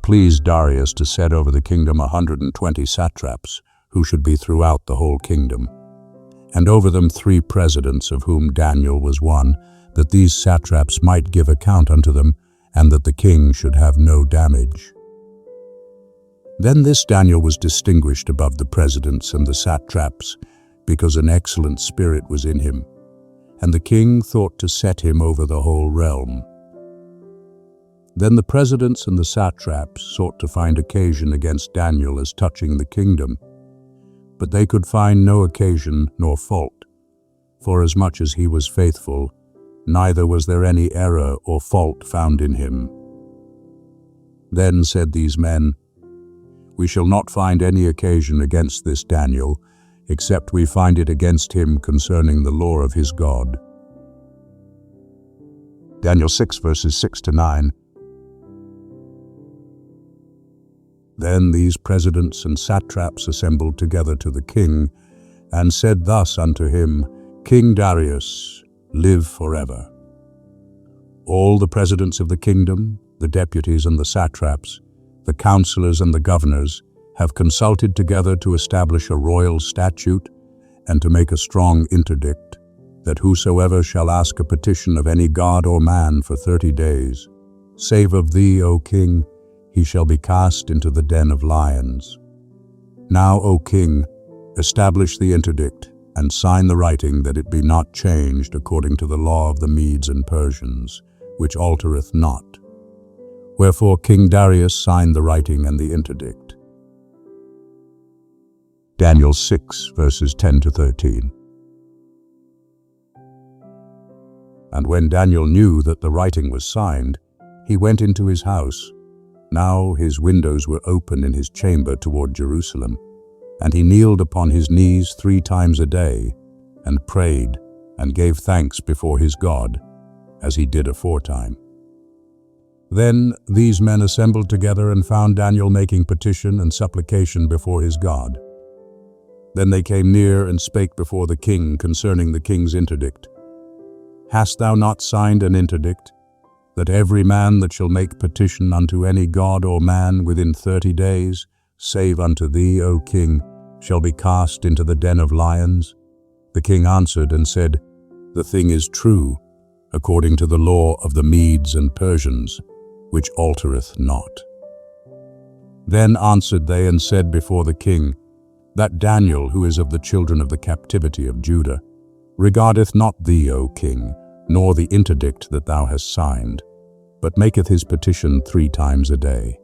S1: it pleased Darius to set over the kingdom 120 satraps, who should be throughout the whole kingdom, and over them 3 presidents, of whom Daniel was one, that these satraps might give account unto them, and that the king should have no damage. Then this Daniel was distinguished above the presidents and the satraps, because an excellent spirit was in him, and the king thought to set him over the whole realm. Then the presidents and the satraps sought to find occasion against Daniel as touching the kingdom, but they could find no occasion nor fault, forasmuch as he was faithful, neither was there any error or fault found in him. Then said these men, We shall not find any occasion against this Daniel, except we find it against him concerning the law of his God. Daniel 6 verses 6 to 9. Then these presidents and satraps assembled together to the king, and said thus unto him, King Darius, live forever. All the presidents of the kingdom, the deputies and the satraps, the counselors and the governors, have consulted together to establish a royal statute and to make a strong interdict, that whosoever shall ask a petition of any god or man for 30 days, save of thee, O king, he shall be cast into the den of lions. Now, O king, establish the interdict, and sign the writing, that it be not changed according to the law of the Medes and Persians, which altereth not. Wherefore King Darius signed the writing and the interdict. Daniel 6 verses 10 to 13. And when Daniel knew that the writing was signed, he went into his house. Now his windows were open in his chamber toward Jerusalem, and he kneeled upon his knees 3 times a day, and prayed, and gave thanks before his God, as he did aforetime. Then these men assembled together and found Daniel making petition and supplication before his God. Then they came near and spake before the king concerning the king's interdict. Hast thou not signed an interdict, that every man that shall make petition unto any god or man within 30 days, save unto thee, O king, shall be cast into the den of lions? The king answered and said, The thing is true, according to the law of the Medes and Persians, which altereth not. Then answered they and said before the king, That Daniel, who is of the children of the captivity of Judah, regardeth not thee, O king, nor the interdict that thou hast signed, but maketh his petition 3 times a day.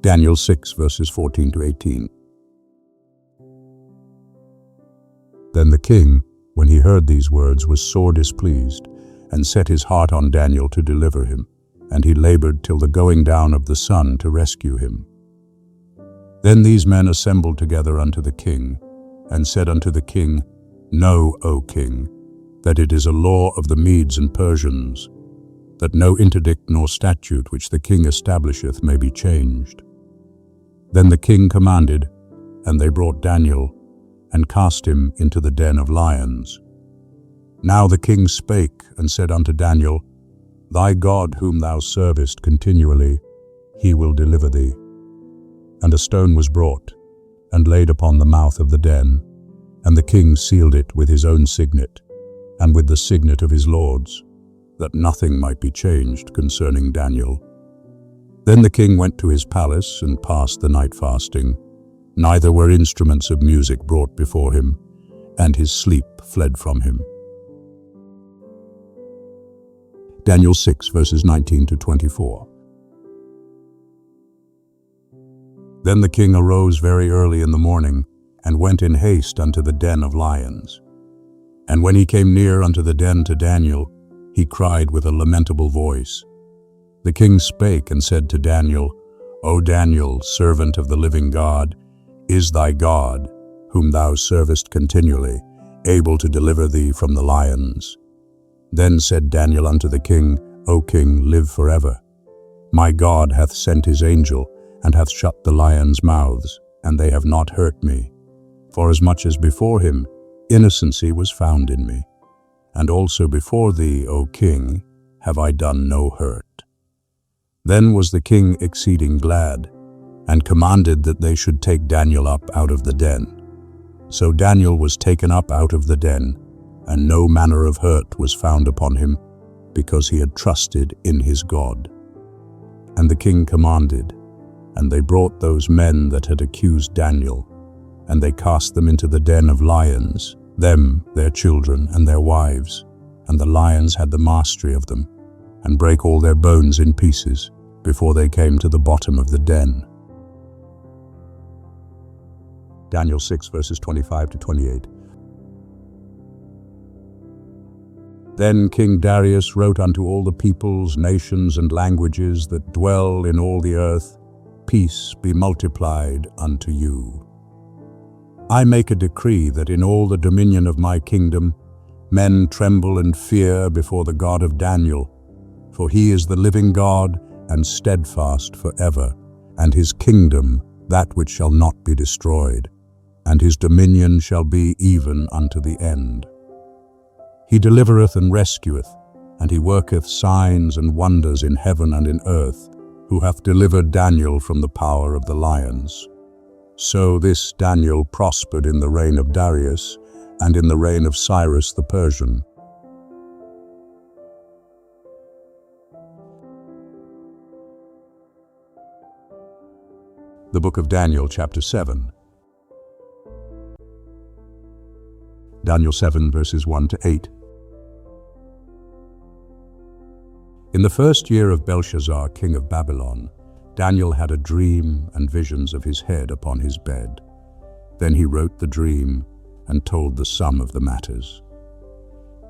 S1: Daniel 6 verses 14 to 18. Then the king, when he heard these words, was sore displeased, and set his heart on Daniel to deliver him, and he labored till the going down of the sun to rescue him. Then these men assembled together unto the king, and said unto the king, Know, O king, that it is a law of the Medes and Persians, that no interdict nor statute which the king establisheth may be changed. Then the king commanded, and they brought Daniel, and cast him into the den of lions. Now the king spake, and said unto Daniel, Thy God whom thou servest continually, he will deliver thee. And a stone was brought, and laid upon the mouth of the den, and the king sealed it with his own signet, and with the signet of his lords, that nothing might be changed concerning Daniel. Then the king went to his palace, and passed the night fasting. Neither were instruments of music brought before him, and his sleep fled from him. Daniel 6 verses 19 to 24. Then the king arose very early in the morning, and went in haste unto the den of lions. And when he came near unto the den to Daniel, he cried with a lamentable voice. The king spake and said to Daniel, O Daniel, servant of the living God, is thy God, whom thou servest continually, able to deliver thee from the lions? Then said Daniel unto the king, O king, live forever. My God hath sent his angel, and hath shut the lions' mouths, and they have not hurt me. Forasmuch as before him innocency was found in me, and also before thee, O king, have I done no hurt. Then was the king exceeding glad, and commanded that they should take Daniel up out of the den. So Daniel was taken up out of the den, and no manner of hurt was found upon him, because he had trusted in his God. And the king commanded, and they brought those men that had accused Daniel, and they cast them into the den of lions, them, their children, and their wives. And the lions had the mastery of them, and brake all their bones in pieces, before they came to the bottom of the den. Daniel 6 verses 25 to 28. Then King Darius wrote unto all the peoples, nations, and languages that dwell in all the earth, Peace be multiplied unto you. I make a decree that in all the dominion of my kingdom men tremble and fear before the God of Daniel, for he is the living God and steadfast forever, and his kingdom that which shall not be destroyed, and his dominion shall be even unto the end. He delivereth and rescueth, and he worketh signs and wonders in heaven and in earth, who hath delivered Daniel from the power of the lions. So this Daniel prospered in the reign of Darius, and in the reign of Cyrus the Persian. The Book of Daniel, chapter 7. Daniel 7, verses 1 to 8. In the first year of Belshazzar, king of Babylon, Daniel had a dream and visions of his head upon his bed. Then he wrote the dream and told the sum of the matters.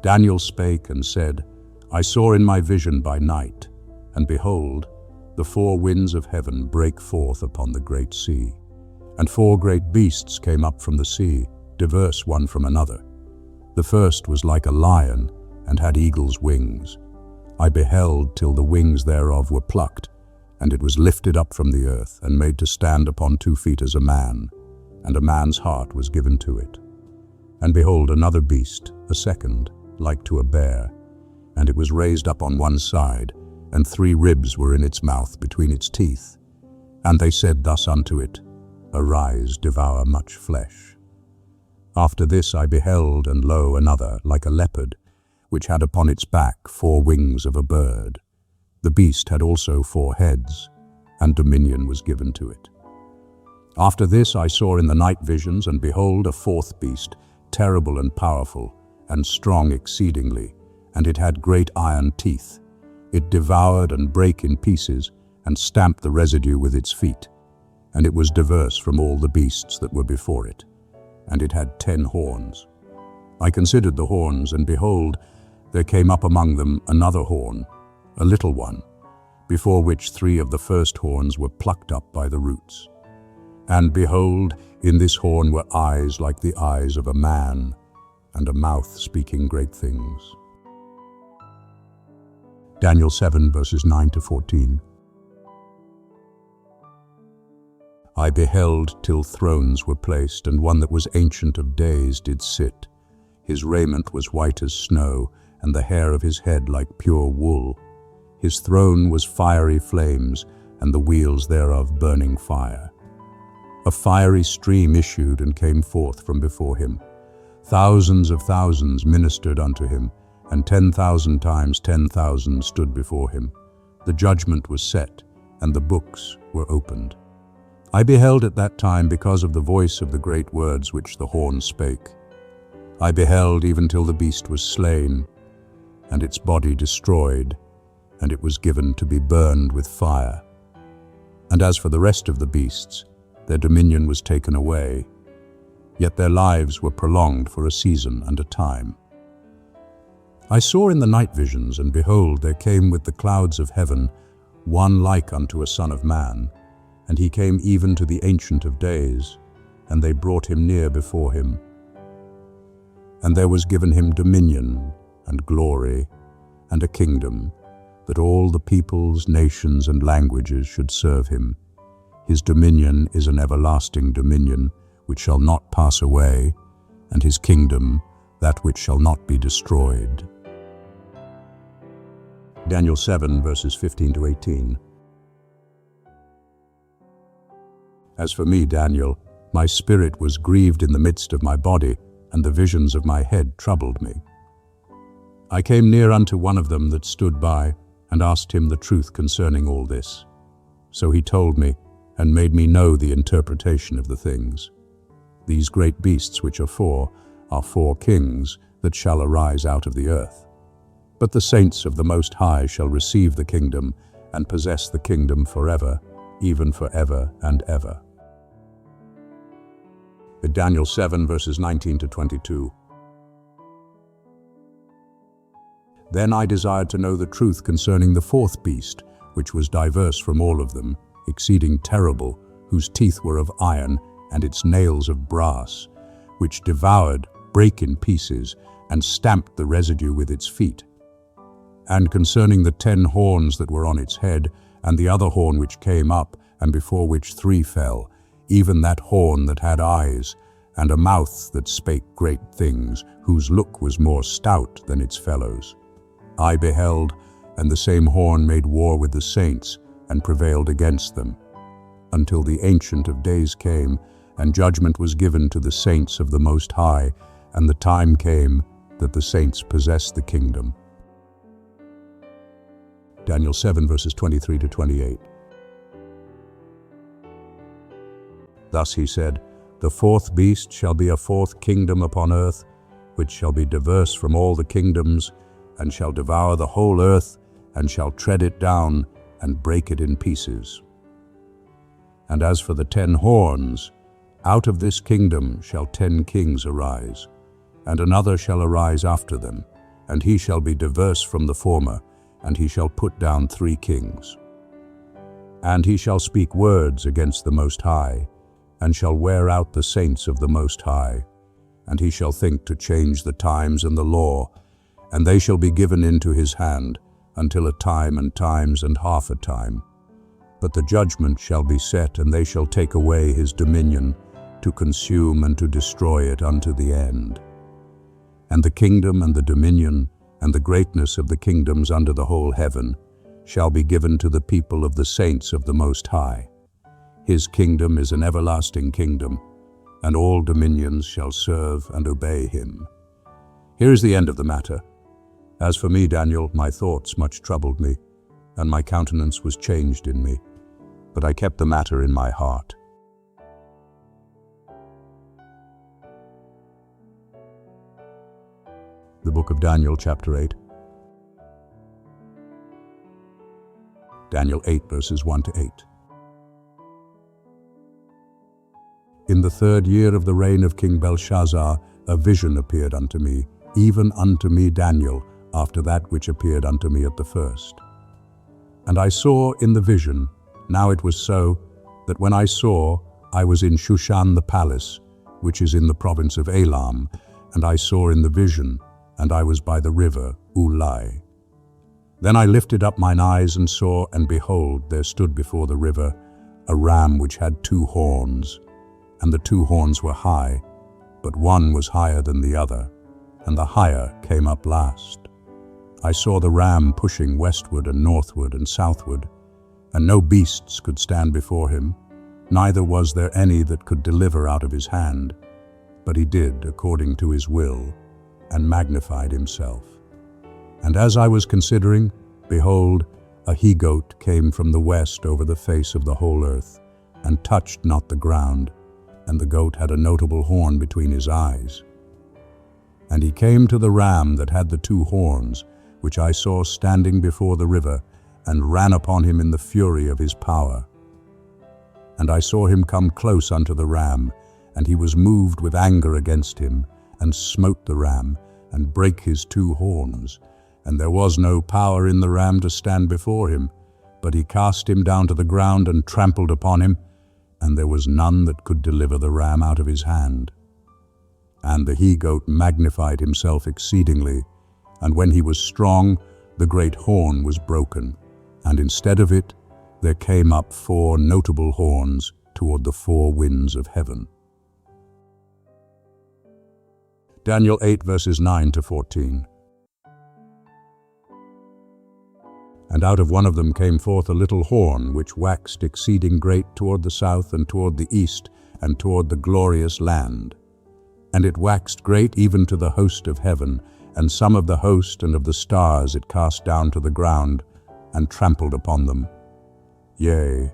S1: Daniel spake and said, I saw in my vision by night, and behold, the four winds of heaven brake forth upon the great sea, and four great beasts came up from the sea, diverse one from another. The first was like a lion, and had eagle's wings. I beheld till the wings thereof were plucked, and it was lifted up from the earth, and made to stand upon 2 feet as a man, and a man's heart was given to it. And behold, another beast, a second, like to a bear, and it was raised up on one side, and 3 ribs were in its mouth between its teeth. And they said thus unto it, Arise, devour much flesh. After this I beheld, and lo, another, like a leopard, which had upon its back 4 wings of a bird. The beast had also 4 heads, and dominion was given to it. After this I saw in the night visions, and behold, a 4th beast, terrible and powerful, and strong exceedingly, and it had great iron teeth. It devoured and brake in pieces, and stamped the residue with its feet. And it was diverse from all the beasts that were before it. And it had 10 horns. I considered the horns, and behold, there came up among them another horn, a little one, before which 3 of the first horns were plucked up by the roots. And behold, in this horn were eyes like the eyes of a man, and a mouth speaking great things. Daniel 7, verses 9 to 14. I beheld till thrones were placed, and one that was ancient of days did sit. His raiment was white as snow, and the hair of his head like pure wool. His throne was fiery flames, and the wheels thereof burning fire. A fiery stream issued and came forth from before him. Thousands of thousands ministered unto him, and 10,000 times 10,000 stood before him. The judgment was set, and the books were opened. I beheld at that time because of the voice of the great words which the horn spake. I beheld even till the beast was slain, and its body destroyed, and it was given to be burned with fire. And as for the rest of the beasts, their dominion was taken away, yet their lives were prolonged for a season and a time. I saw in the night visions, and behold, there came with the clouds of heaven one like unto a son of man, and he came even to the Ancient of Days, and they brought him near before him. And there was given him dominion and glory and a kingdom, that all the peoples, nations, and languages should serve him. His dominion is an everlasting dominion, which shall not pass away, and his kingdom that which shall not be destroyed. Daniel 7, verses 15 to 18. As for me, Daniel, my spirit was grieved in the midst of my body, and the visions of my head troubled me. I came near unto one of them that stood by, and asked him the truth concerning all this. So he told me, and made me know the interpretation of the things. These great beasts which are 4 kings that shall arise out of the earth. But the saints of the Most High shall receive the kingdom, and possess the kingdom forever, even forever and ever. Daniel 7 verses 19 to 22. Then I desired to know the truth concerning the fourth beast, which was diverse from all of them, exceeding terrible, whose teeth were of iron, and its nails of brass, which devoured, brake in pieces, and stamped the residue with its feet. And concerning the 10 horns that were on its head, and the other horn which came up, and before which 3 fell, even that horn that had eyes, and a mouth that spake great things, whose look was more stout than its fellows. I beheld, and the same horn made war with the saints, and prevailed against them, until the Ancient of Days came, and judgment was given to the saints of the Most High, and the time came that the saints possessed the kingdom. Daniel 7 verses 23 to 28. Thus he said, The fourth beast shall be a fourth kingdom upon earth, which shall be diverse from all the kingdoms, and shall devour the whole earth, and shall tread it down, and break it in pieces. And as for the 10 horns, out of this kingdom shall 10 kings arise, and another shall arise after them, and he shall be diverse from the former, and he shall put down 3 kings. And he shall speak words against the Most High, and shall wear out the saints of the Most High, and he shall think to change the times and the law, and they shall be given into his hand, until a time and times and half a time. But the judgment shall be set, and they shall take away his dominion, to consume and to destroy it unto the end. And the kingdom and the dominion, and the greatness of the kingdoms under the whole heaven, shall be given to the people of the saints of the Most High. His kingdom is an everlasting kingdom, and all dominions shall serve and obey him. Here is the end of the matter. As for me, Daniel, my thoughts much troubled me, and my countenance was changed in me, but I kept the matter in my heart. The book of Daniel, chapter 8. Daniel 8, verses 1 to 8. In the 3rd year of the reign of King Belshazzar, a vision appeared unto me, even unto me Daniel, after that which appeared unto me at the first. And I saw in the vision, now it was so, that when I saw, I was in Shushan the palace, which is in the province of Elam, and I saw in the vision, and I was by the river Ulai. Then I lifted up mine eyes and saw, and behold, there stood before the river a ram which had 2 horns, and the 2 horns were high, but one was higher than the other, and the higher came up last. I saw the ram pushing westward and northward and southward, and no beasts could stand before him, neither was there any that could deliver out of his hand, but he did according to his will, and magnified himself. And as I was considering, behold, a he-goat came from the west over the face of the whole earth, and touched not the ground, and the goat had a notable horn between his eyes. And he came to the ram that had the 2 horns, which I saw standing before the river, and ran upon him in the fury of his power. And I saw him come close unto the ram, and he was moved with anger against him, and smote the ram, and brake his 2 horns. And there was no power in the ram to stand before him, but he cast him down to the ground and trampled upon him, and there was none that could deliver the ram out of his hand. And the he-goat magnified himself exceedingly, and when he was strong, the great horn was broken, and instead of it there came up 4 notable horns toward the 4 winds of heaven. Daniel 8, verses 9 to 14. And out of one of them came forth a little horn, which waxed exceeding great toward the south and toward the east and toward the glorious land. And it waxed great even to the host of heaven, and some of the host and of the stars it cast down to the ground, and trampled upon them. Yea,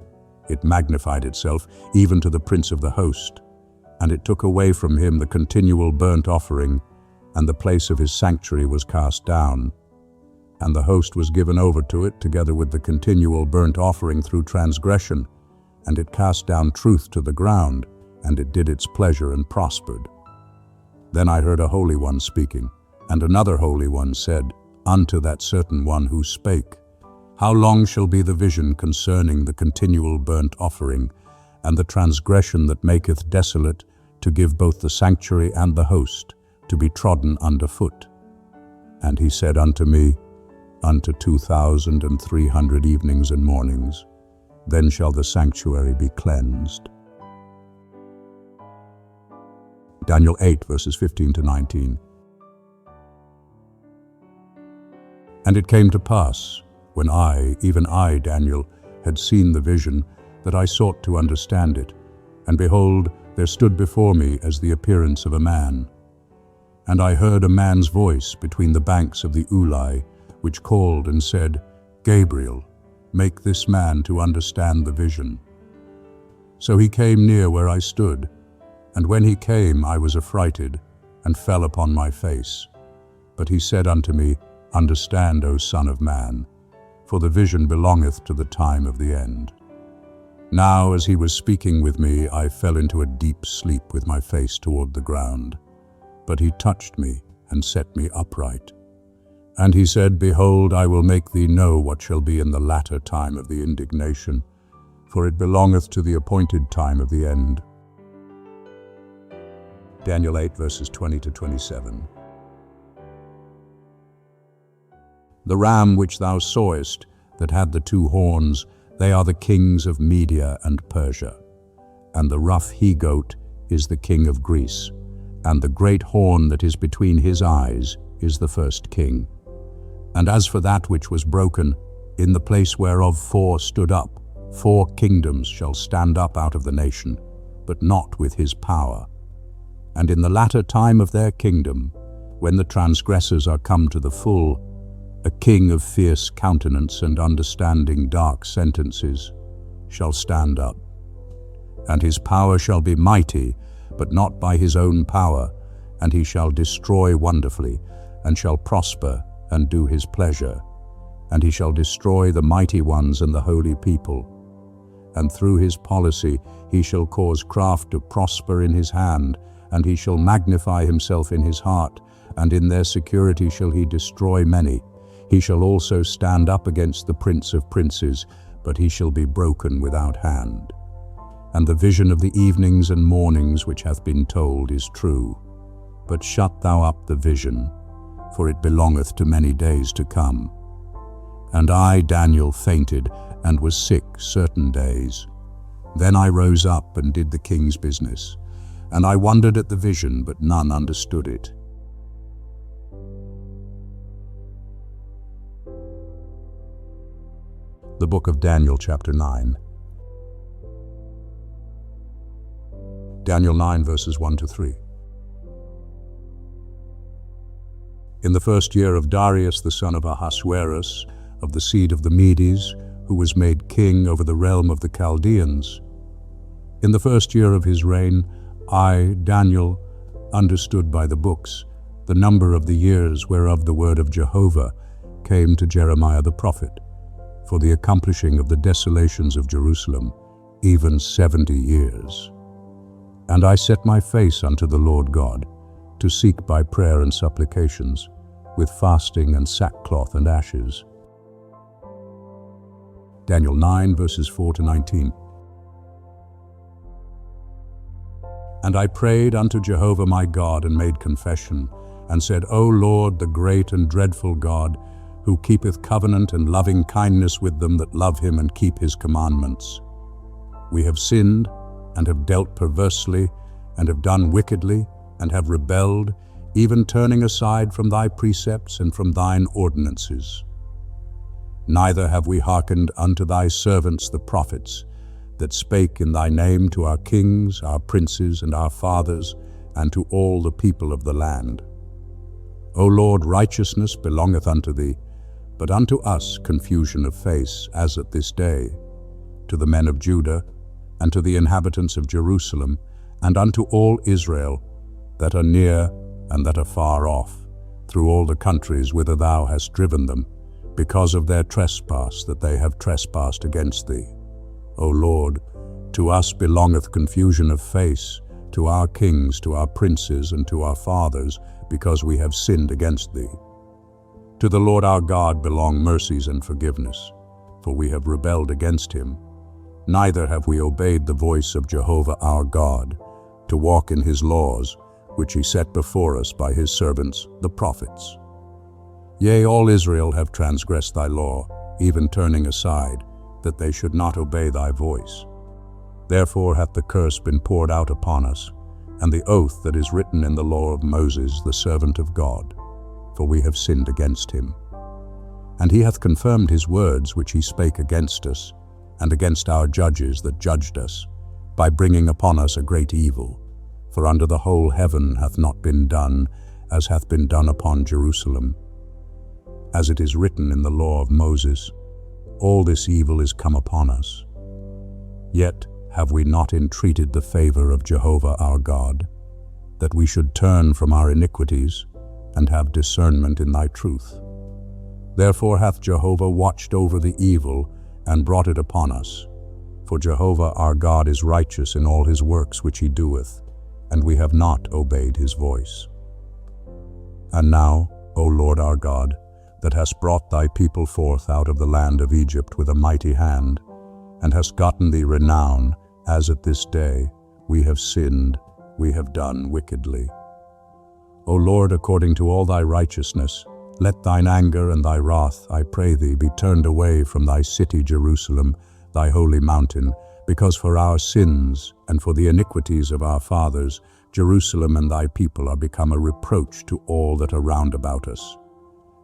S1: it magnified itself even to the prince of the host, and it took away from him the continual burnt offering, and the place of his sanctuary was cast down. And the host was given over to it, together with the continual burnt offering through transgression, and it cast down truth to the ground, and it did its pleasure and prospered. Then I heard a Holy One speaking, and another Holy One said unto that certain one who spake, How long shall be the vision concerning the continual burnt offering, and the transgression that maketh desolate, to give both the sanctuary and the host to be trodden under foot? And he said unto me, Unto 2,300 evenings and mornings, then shall the sanctuary be cleansed. Daniel 8, verses 15 to 19. And it came to pass, when I, even I, Daniel, had seen the vision, that I sought to understand it. And behold, there stood before me as the appearance of a man. And I heard a man's voice between the banks of the Ulai, which called and said, Gabriel, make this man to understand the vision. So he came near where I stood, and when he came I was affrighted, and fell upon my face. But he said unto me, Understand, O Son of Man, for the vision belongeth to the time of the end. Now as he was speaking with me, I fell into a deep sleep with my face toward the ground. But he touched me and set me upright. And he said, Behold, I will make thee know what shall be in the latter time of the indignation, for it belongeth to the appointed time of the end. Daniel 8, verses 20 to 27. The ram which thou sawest, that had the two horns, they are the kings of Media and Persia. And the rough he-goat is the king of Greece, and the great horn that is between his eyes is the first king. And as for that which was broken, in the place whereof 4 stood up, 4 kingdoms shall stand up out of the nation, but not with his power. And in the latter time of their kingdom, when the transgressors are come to the full, a king of fierce countenance and understanding dark sentences shall stand up. And his power shall be mighty, but not by his own power, and he shall destroy wonderfully, and shall prosper, and do his pleasure. And he shall destroy the mighty ones and the holy people. And through his policy he shall cause craft to prosper in his hand, and he shall magnify himself in his heart, and in their security shall he destroy many. He shall also stand up against the prince of princes, but he shall be broken without hand. And the vision of the evenings and mornings which hath been told is true. But shut thou up the vision, for it belongeth to many days to come. And I, Daniel, fainted, and was sick certain days. Then I rose up and did the king's business, and I wondered at the vision, but none understood it. The book of Daniel, chapter 9. Daniel 9, verses 1 to 3. In the first year of Darius, the son of Ahasuerus, of the seed of the Medes, who was made king over the realm of the Chaldeans, in the first year of his reign, I, Daniel, understood by the books the number of the years whereof the word of Jehovah came to Jeremiah the prophet, for the accomplishing of the desolations of Jerusalem, even 70 years. And I set my face unto the Lord God, to seek by prayer and supplications, with fasting and sackcloth and ashes. Daniel 9, verses 4 to 19. And I prayed unto Jehovah my God, and made confession, and said, O Lord, the great and dreadful God, who keepeth covenant and loving kindness with them that love him and keep his commandments. We have sinned, and have dealt perversely, and have done wickedly, and have rebelled, even turning aside from thy precepts and from thine ordinances. Neither have we hearkened unto thy servants the prophets, that spake in thy name to our kings, our princes, and our fathers, and to all the people of the land. O Lord, righteousness belongeth unto thee, but unto us confusion of face, as at this day, to the men of Judah, and to the inhabitants of Jerusalem, and unto all Israel, that are near and that are far off, through all the countries whither thou hast driven them, because of their trespass that they have trespassed against thee. O Lord, to us belongeth confusion of face, to our kings, to our princes, and to our fathers, because we have sinned against thee. To the Lord our God belong mercies and forgiveness, for we have rebelled against him. Neither have we obeyed the voice of Jehovah our God, to walk in his laws, which he set before us by his servants, the prophets. Yea, all Israel have transgressed thy law, even turning aside, that they should not obey thy voice. Therefore hath the curse been poured out upon us, and the oath that is written in the law of Moses, the servant of God, for we have sinned against him. And he hath confirmed his words which he spake against us, and against our judges that judged us, by bringing upon us a great evil. For under the whole heaven hath not been done, as hath been done upon Jerusalem. As it is written in the law of Moses, all this evil is come upon us. Yet have we not entreated the favor of Jehovah our God, that we should turn from our iniquities, and have discernment in thy truth. Therefore hath Jehovah watched over the evil, and brought it upon us. For Jehovah our God is righteous in all his works which he doeth, and we have not obeyed his voice. And now, O Lord our God, that hast brought thy people forth out of the land of Egypt with a mighty hand, and hast gotten thee renown, as at this day, we have sinned, we have done wickedly. O Lord, according to all thy righteousness, let thine anger and thy wrath, I pray thee, be turned away from thy city Jerusalem, thy holy mountain, because for our sins and for the iniquities of our fathers, Jerusalem and thy people are become a reproach to all that are round about us.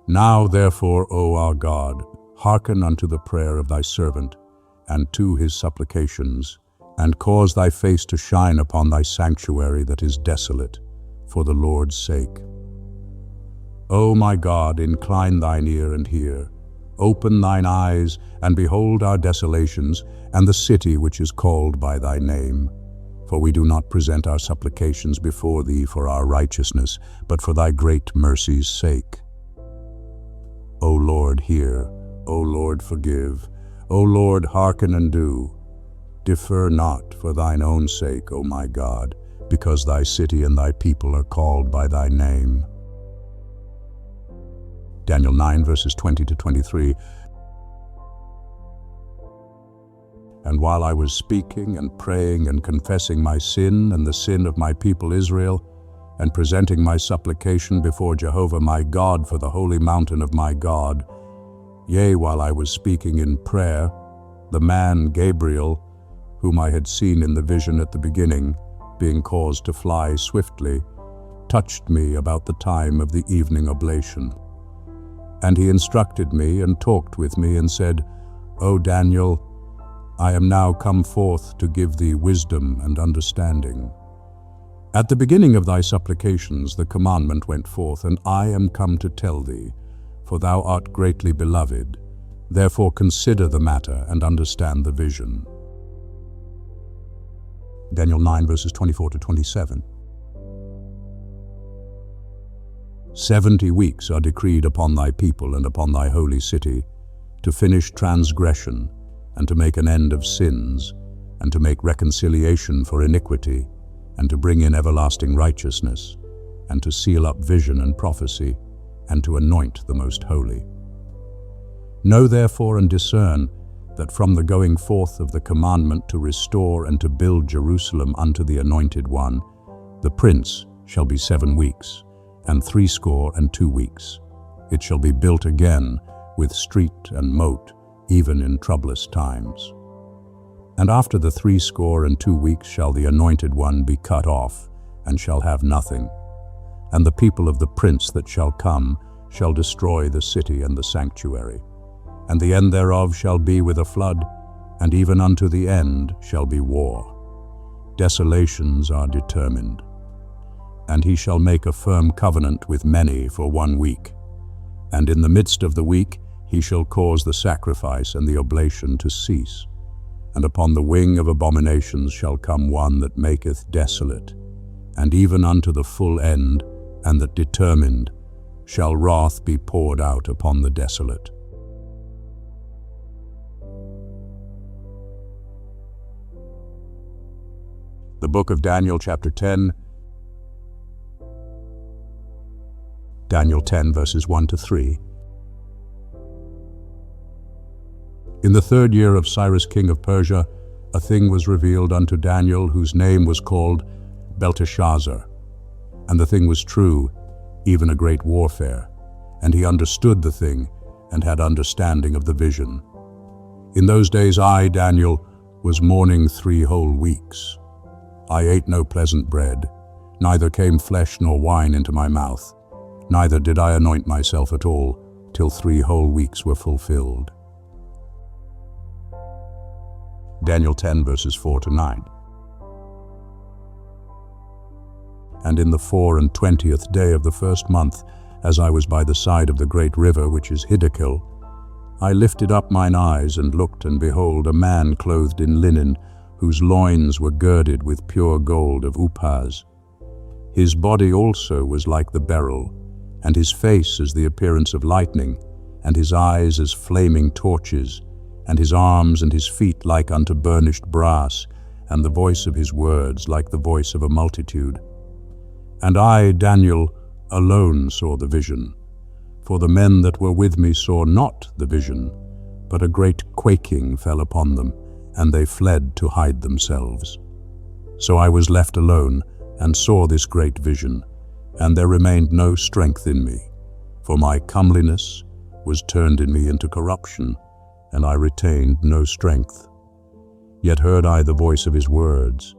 S1: Now therefore, O our God, hearken unto the prayer of thy servant, and to his supplications, and cause thy face to shine upon thy sanctuary that is desolate, for the Lord's sake. O my God, incline thine ear and hear. Open thine eyes, and behold our desolations, and the city which is called by thy name. For we do not present our supplications before thee for our righteousness, but for thy great mercy's sake. O Lord, hear. O Lord, forgive. O Lord, hearken and do. Defer not for thine own sake, O my God, because thy city and thy people are called by thy name. Daniel 9, verses 20 to 23. And while I was speaking and praying and confessing my sin and the sin of my people Israel, and presenting my supplication before Jehovah my God for the holy mountain of my God, yea, while I was speaking in prayer, the man Gabriel, whom I had seen in the vision at the beginning, being caused to fly swiftly, touched me about the time of the evening oblation. And he instructed me and talked with me and said, O Daniel, I am now come forth to give thee wisdom and understanding. At the beginning of thy supplications the commandment went forth, and I am come to tell thee, for thou art greatly beloved. Therefore consider the matter and understand the vision. Daniel 9, verses 24 to 27. 70 weeks are decreed upon thy people and upon thy holy city, to finish transgression, and to make an end of sins, and to make reconciliation for iniquity, and to bring in everlasting righteousness, and to seal up vision and prophecy, and to anoint the most holy. Know therefore and discern that from the going forth of the commandment to restore and to build Jerusalem unto the Anointed One, the prince shall be 7 weeks, and 62 weeks. It shall be built again with street and moat, even in troublous times. And after the 62 weeks shall the Anointed One be cut off, and shall have nothing. And the people of the prince that shall come shall destroy the city and the sanctuary. and the end thereof shall be with a flood, and even unto the end shall be war. Desolations are determined. And he shall make a firm covenant with many for 1 week. And in the midst of the week he shall cause the sacrifice and the oblation to cease. And upon the wing of abominations shall come one that maketh desolate, and even unto the full end, and that determined, shall wrath be poured out upon the desolate. The book of Daniel, chapter 10. Daniel 10, verses 1 to 3. In the 3rd year of Cyrus king of Persia, a thing was revealed unto Daniel, whose name was called Belshazzar. And the thing was true, even a great warfare. And he understood the thing, and had understanding of the vision. In those days I, Daniel, was mourning 3 whole weeks. I ate no pleasant bread, neither came flesh nor wine into my mouth, neither did I anoint myself at all, till 3 whole weeks were fulfilled. Daniel 10, verses 4 to 9. And in the 24th day of the 1st month, as I was by the side of the great river which is Hiddekel, I lifted up mine eyes and looked, and behold, a man clothed in linen, whose loins were girded with pure gold of Uphaz. His body also was like the beryl, and his face as the appearance of lightning, and his eyes as flaming torches, and his arms and his feet like unto burnished brass, and the voice of his words like the voice of a multitude. And I, Daniel, alone saw the vision, for the men that were with me saw not the vision, but a great quaking fell upon them, and they fled to hide themselves. So I was left alone, and saw this great vision, and there remained no strength in me, for my comeliness was turned in me into corruption, and I retained no strength. Yet heard I the voice of his words,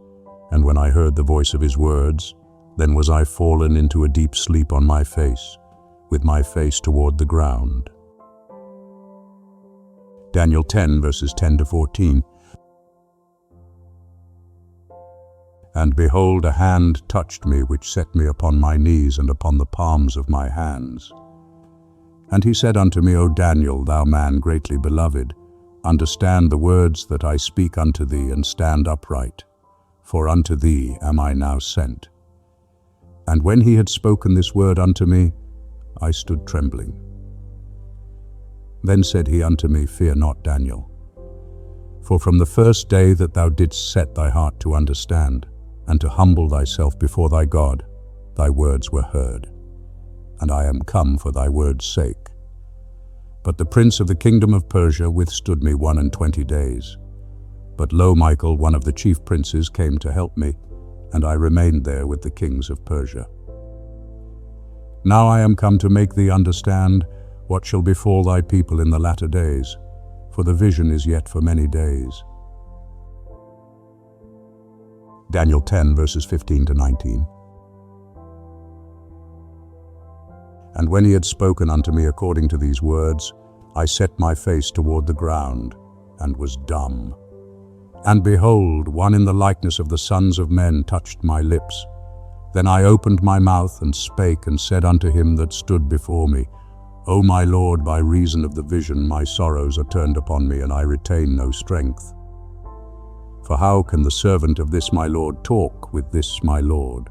S1: and when I heard the voice of his words, then was I fallen into a deep sleep on my face, with my face toward the ground. Daniel 10, verses 10 to 14. And behold, a hand touched me, which set me upon my knees and upon the palms of my hands. And he said unto me, O Daniel, thou man greatly beloved, understand the words that I speak unto thee, and stand upright, for unto thee am I now sent. And when he had spoken this word unto me, I stood trembling. Then said he unto me, Fear not, Daniel, for from the first day that thou didst set thy heart to understand, and to humble thyself before thy God, thy words were heard, and I am come for thy word's sake. But the prince of the kingdom of Persia withstood me 21 days. But lo, Michael, one of the chief princes, came to help me, and I remained there with the kings of Persia. Now I am come to make thee understand what shall befall thy people in the latter days, for the vision is yet for many days. Daniel 10, verses 15 to 19. And when he had spoken unto me according to these words, I set my face toward the ground, and was dumb. And behold, one in the likeness of the sons of men touched my lips. Then I opened my mouth, and spake, and said unto him that stood before me, O my Lord, by reason of the vision my sorrows are turned upon me, and I retain no strength. For how can the servant of this my Lord talk with this my Lord?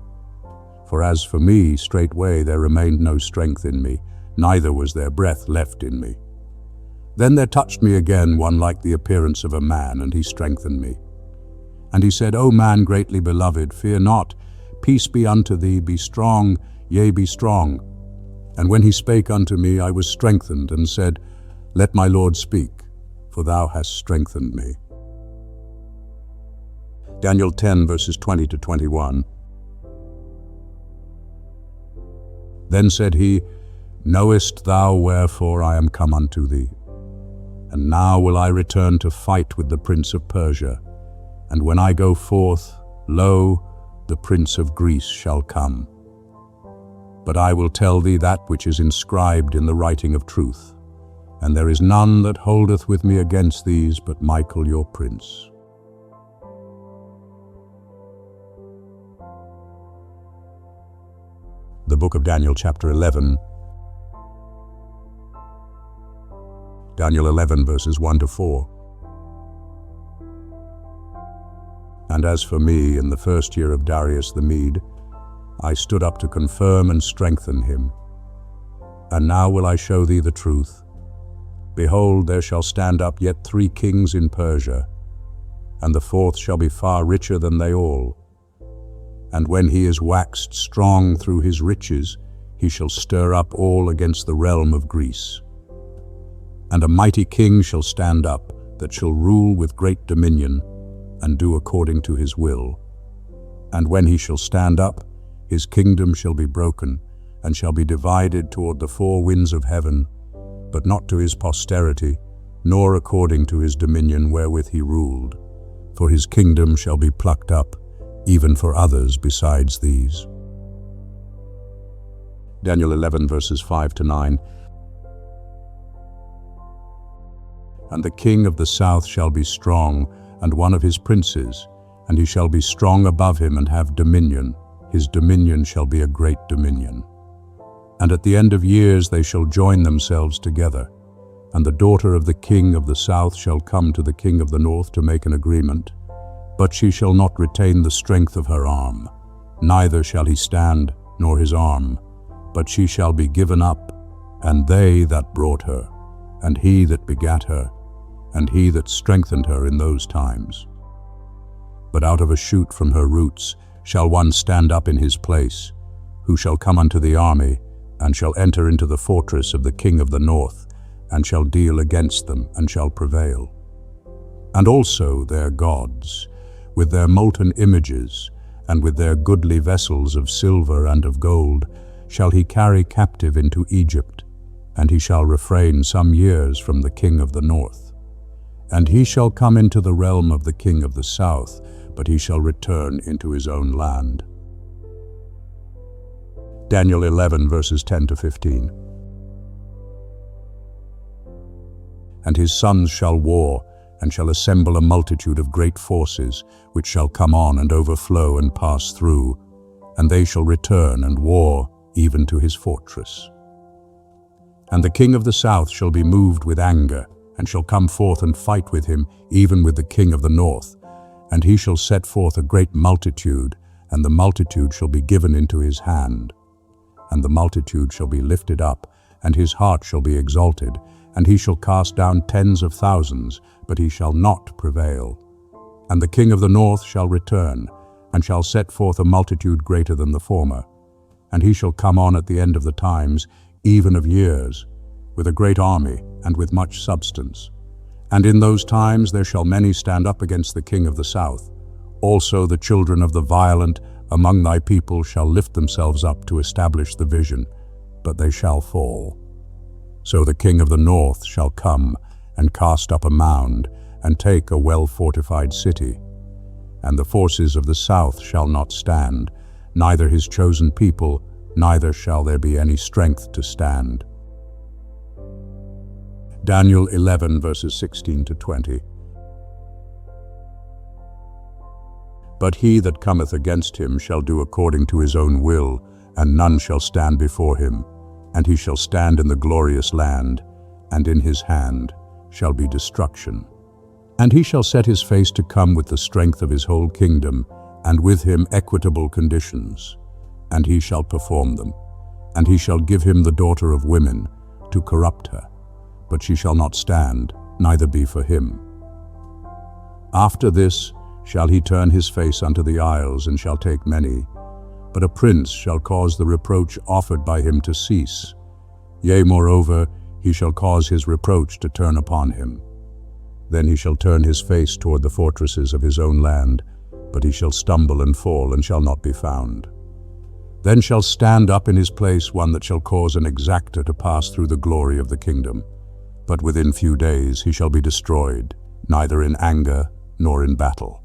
S1: For as for me, straightway there remained no strength in me, neither was there breath left in me. Then there touched me again one like the appearance of a man, and he strengthened me. And he said, O man greatly beloved, fear not, peace be unto thee, be strong, yea, be strong. And when he spake unto me, I was strengthened, and said, Let my Lord speak, for thou hast strengthened me. Daniel 10, verses 20 to 21. Then said he, Knowest thou wherefore I am come unto thee? And now will I return to fight with the prince of Persia. And when I go forth, lo, the prince of Greece shall come. But I will tell thee that which is inscribed in the writing of truth. and there is none that holdeth with me against these but Michael your prince. The book of Daniel, chapter 11. Daniel 11, verses 1 to 4. And as for me, in the first year of Darius the Mede, I stood up to confirm and strengthen him. And now will I show thee the truth. Behold, there shall stand up yet 3 kings in Persia, and the 4th shall be far richer than they all. And when he is waxed strong through his riches, he shall stir up all against the realm of Greece. And a mighty king shall stand up, that shall rule with great dominion, and do according to his will. And when he shall stand up, his kingdom shall be broken, and shall be divided toward the 4 winds of heaven, but not to his posterity, nor according to his dominion wherewith he ruled. For his kingdom shall be plucked up, even for others besides these. Daniel 11, verses 5 to 9. And the king of the south shall be strong, and one of his princes, and he shall be strong above him and have dominion. His dominion shall be a great dominion. And at the end of years they shall join themselves together. And the daughter of the king of the south shall come to the king of the north to make an agreement. But she shall not retain the strength of her arm, neither shall he stand, nor his arm, but she shall be given up, and they that brought her, and he that begat her, and he that strengthened her in those times. But out of a shoot from her roots shall one stand up in his place, who shall come unto the army, and shall enter into the fortress of the king of the north, and shall deal against them, and shall prevail. And also their gods, with their molten images, and with their goodly vessels of silver and of gold, shall he carry captive into Egypt, and he shall refrain some years from the king of the north. And he shall come into the realm of the king of the south, but he shall return into his own land. Daniel 11, verses 10 to 15. And his sons shall war, and shall assemble a multitude of great forces, which shall come on and overflow and pass through, and they shall return and war even to his fortress. And the king of the south shall be moved with anger, and shall come forth and fight with him, even with the king of the north. And he shall set forth a great multitude, and the multitude shall be given into his hand. And the multitude shall be lifted up, and his heart shall be exalted, and he shall cast down tens of thousands, but he shall not prevail. And the king of the north shall return, and shall set forth a multitude greater than the former. And he shall come on at the end of the times, even of years, with a great army, and with much substance. And in those times there shall many stand up against the king of the south. Also the children of the violent among thy people shall lift themselves up to establish the vision, but they shall fall. So the king of the north shall come, and cast up a mound, and take a well-fortified city. And the forces of the south shall not stand, neither his chosen people, neither shall there be any strength to stand. Daniel 11, verses 16 to 20. But he that cometh against him shall do according to his own will, and none shall stand before him. And he shall stand in the glorious land, and in his hand shall be destruction. And he shall set his face to come with the strength of his whole kingdom, and with him equitable conditions. And he shall perform them. And he shall give him the daughter of women, to corrupt her. But she shall not stand, neither be for him. After this shall he turn his face unto the isles, and shall take many. But a prince shall cause the reproach offered by him to cease. Yea, moreover, he shall cause his reproach to turn upon him. Then he shall turn his face toward the fortresses of his own land, but he shall stumble and fall, and shall not be found. Then shall stand up in his place one that shall cause an exactor to pass through the glory of the kingdom. But within few days he shall be destroyed, neither in anger nor in battle.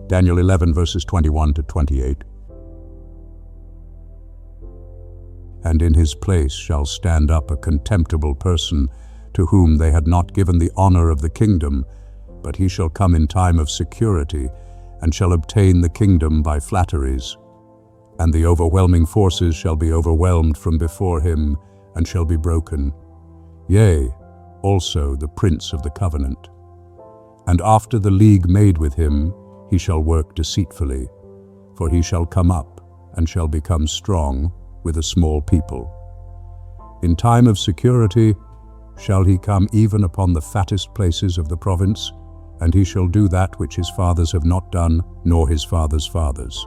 S1: Daniel 11, verses 21 to 28. and in his place shall stand up a contemptible person, to whom they had not given the honor of the kingdom, but he shall come in time of security, and shall obtain the kingdom by flatteries. And the overwhelming forces shall be overwhelmed from before him, and shall be broken. Yea, also the prince of the covenant. And after the league made with him, he shall work deceitfully, for he shall come up, and shall become strong with a small people. In time of security shall he come even upon the fattest places of the province, and he shall do that which his fathers have not done, nor his fathers' fathers.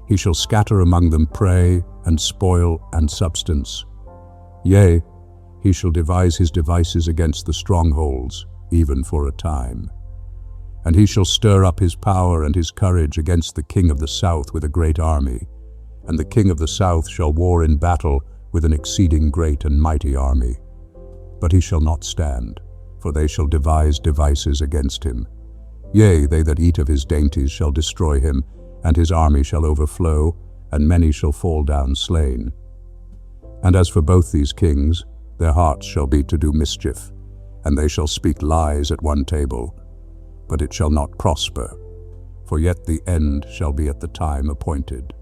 S1: He shall scatter among them prey, and spoil, and substance. Yea, he shall devise his devices against the strongholds, even for a time. And he shall stir up his power and his courage against the king of the south with a great army. And the king of the south shall war in battle with an exceeding great and mighty army. But he shall not stand, for they shall devise devices against him. Yea, they that eat of his dainties shall destroy him, and his army shall overflow, and many shall fall down slain. And as for both these kings, their hearts shall be to do mischief, and they shall speak lies at one table, but it shall not prosper, for yet the end shall be at the time appointed.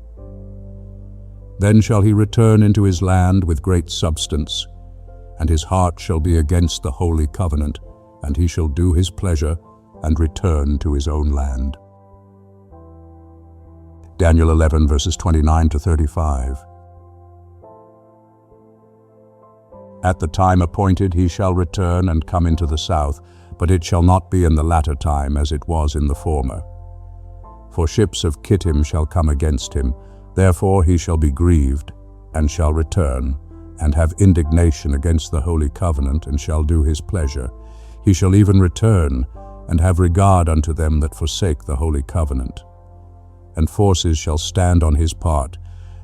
S1: Then shall he return into his land with great substance, and his heart shall be against the holy covenant, and he shall do his pleasure, and return to his own land. Daniel 11, verses 29 to 35. At the time appointed he shall return and come into the south, but it shall not be in the latter time as it was in the former. For ships of Kittim shall come against him, therefore he shall be grieved, and shall return, and have indignation against the holy covenant, and shall do his pleasure. He shall even return, and have regard unto them that forsake the holy covenant. And forces shall stand on his part,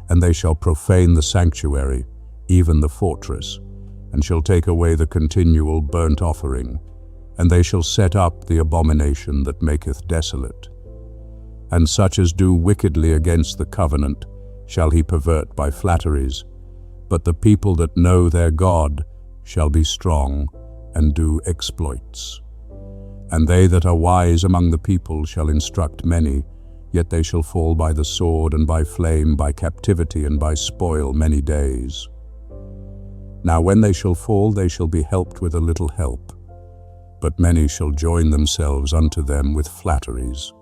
S1: and they shall profane the sanctuary, even the fortress, and shall take away the continual burnt offering, and they shall set up the abomination that maketh desolate. And such as do wickedly against the covenant shall he pervert by flatteries, but the people that know their God shall be strong, and do exploits. And they that are wise among the people shall instruct many, yet they shall fall by the sword, and by flame, by captivity, and by spoil many days. Now when they shall fall, they shall be helped with a little help, but many shall join themselves unto them with flatteries.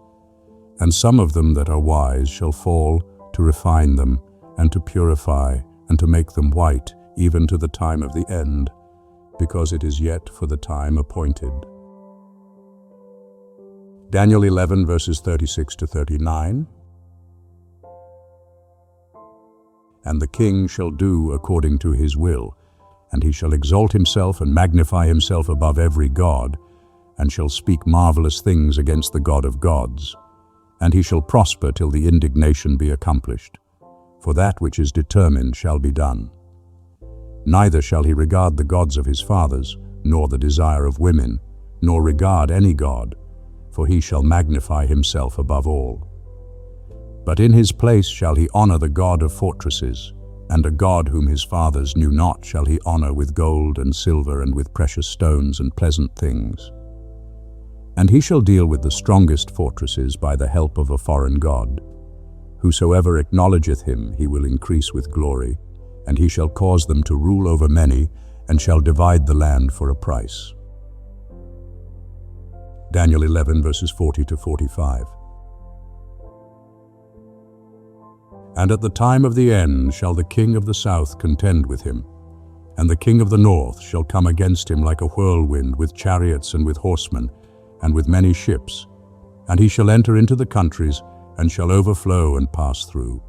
S1: And some of them that are wise shall fall, to refine them, and to purify, and to make them white, even to the time of the end, because it is yet for the time appointed. Daniel 11, verses 36 to 39. And the king shall do according to his will, and he shall exalt himself and magnify himself above every god, and shall speak marvelous things against the God of gods. And he shall prosper till the indignation be accomplished, for that which is determined shall be done. Neither shall he regard the gods of his fathers, nor the desire of women, nor regard any god, for he shall magnify himself above all. But in his place shall he honor the God of fortresses, and a God whom his fathers knew not shall he honor with gold and silver, and with precious stones and pleasant things. And he shall deal with the strongest fortresses by the help of a foreign god. Whosoever acknowledgeth him he will increase with glory, and he shall cause them to rule over many, and shall divide the land for a price. Daniel 11, verses 40 to 45. And at the time of the end shall the king of the south contend with him, and the king of the north shall come against him like a whirlwind, with chariots and with horsemen, and with many ships. And he shall enter into the countries, and shall overflow and pass through.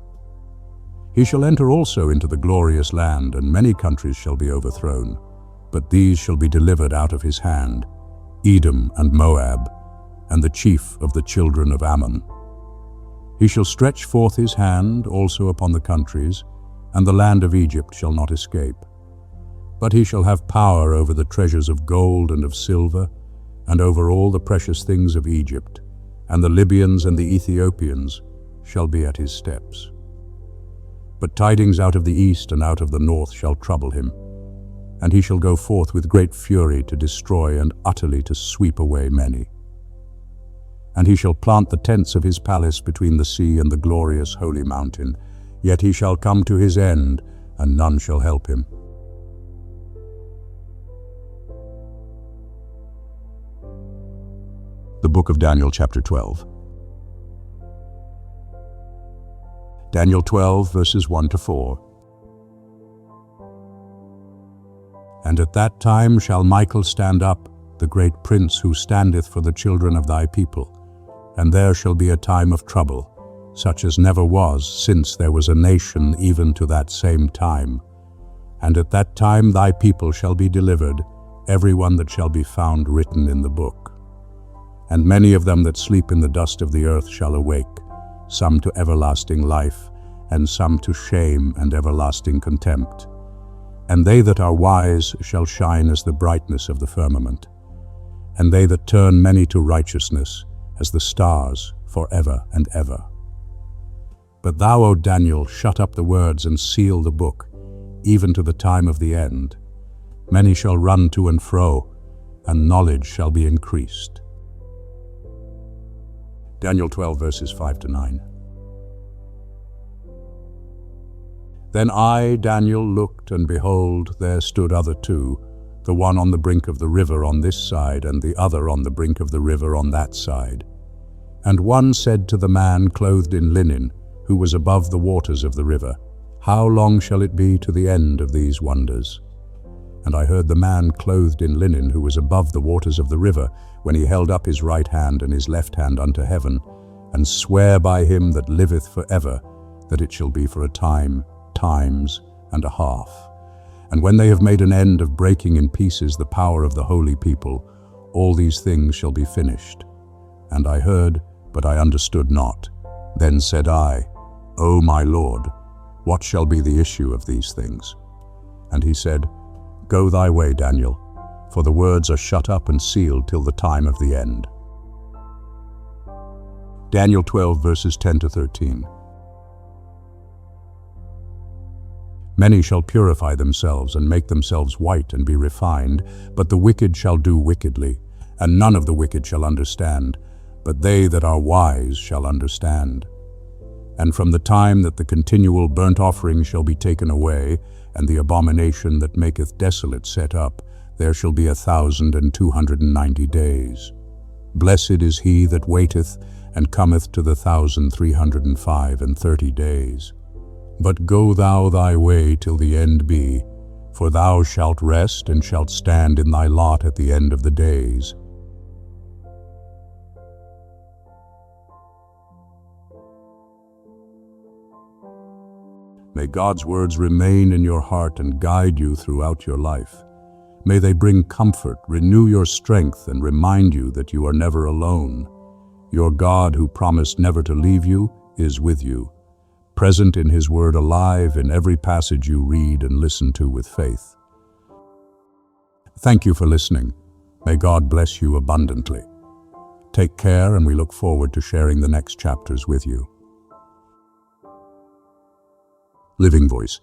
S1: He shall enter also into the glorious land, and many countries shall be overthrown, but these shall be delivered out of his hand, Edom and Moab, and the chief of the children of Ammon. He shall stretch forth his hand also upon the countries, and the land of Egypt shall not escape. But he shall have power over the treasures of gold and of silver, and over all the precious things of Egypt, and the Libyans and the Ethiopians shall be at his steps. But tidings out of the east and out of the north shall trouble him. And he shall go forth with great fury to destroy and utterly to sweep away many. And he shall plant the tents of his palace between the sea and the glorious holy mountain. Yet he shall come to his end, and none shall help him. The Book of Daniel, chapter 12. Daniel 12, verses 1 to 4. And at that time shall Michael stand up, the great prince who standeth for the children of thy people. And there shall be a time of trouble, such as never was since there was a nation even to that same time. And at that time thy people shall be delivered, every one that shall be found written in the book. And many of them that sleep in the dust of the earth shall awake, some to everlasting life, and some to shame and everlasting contempt. And they that are wise shall shine as the brightness of the firmament, and they that turn many to righteousness as the stars forever and ever. But thou, O Daniel, shut up the words and seal the book, even to the time of the end. Many shall run to and fro, and knowledge shall be increased. Daniel 12, verses 5 to 9. Then I, Daniel, looked, and behold, there stood other two, the one on the brink of the river on this side, and the other on the brink of the river on that side. And one said to the man clothed in linen, who was above the waters of the river, How long shall it be to the end of these wonders? And I heard the man clothed in linen, who was above the waters of the river, when he held up his right hand and his left hand unto heaven, and swear by him that liveth for ever, that it shall be for a time, times, and a half. And when they have made an end of breaking in pieces the power of the holy people, all these things shall be finished. And I heard, but I understood not. Then said I, O my Lord, what shall be the issue of these things? And he said, Go thy way, Daniel, for the words are shut up and sealed till the time of the end. Daniel 12, verses 10 to 13. Many shall purify themselves and make themselves white and be refined, but the wicked shall do wickedly, and none of the wicked shall understand, but they that are wise shall understand. And from the time that the continual burnt offering shall be taken away, and the abomination that maketh desolate set up, there shall be 1,290 days. Blessed is he that waiteth, and cometh to the 1,330 days. But go thou thy way till the end be, for thou shalt rest and shalt stand in thy lot at the end of the days. May God's words remain in your heart and guide you throughout your life. May they bring comfort, renew your strength, and remind you that you are never alone. Your God, who promised never to leave you, is with you, present in His Word, alive in every passage you read and listen to with faith. Thank you for listening. May God bless you abundantly. Take care, and we look forward to sharing the next chapters with you. Living Voice.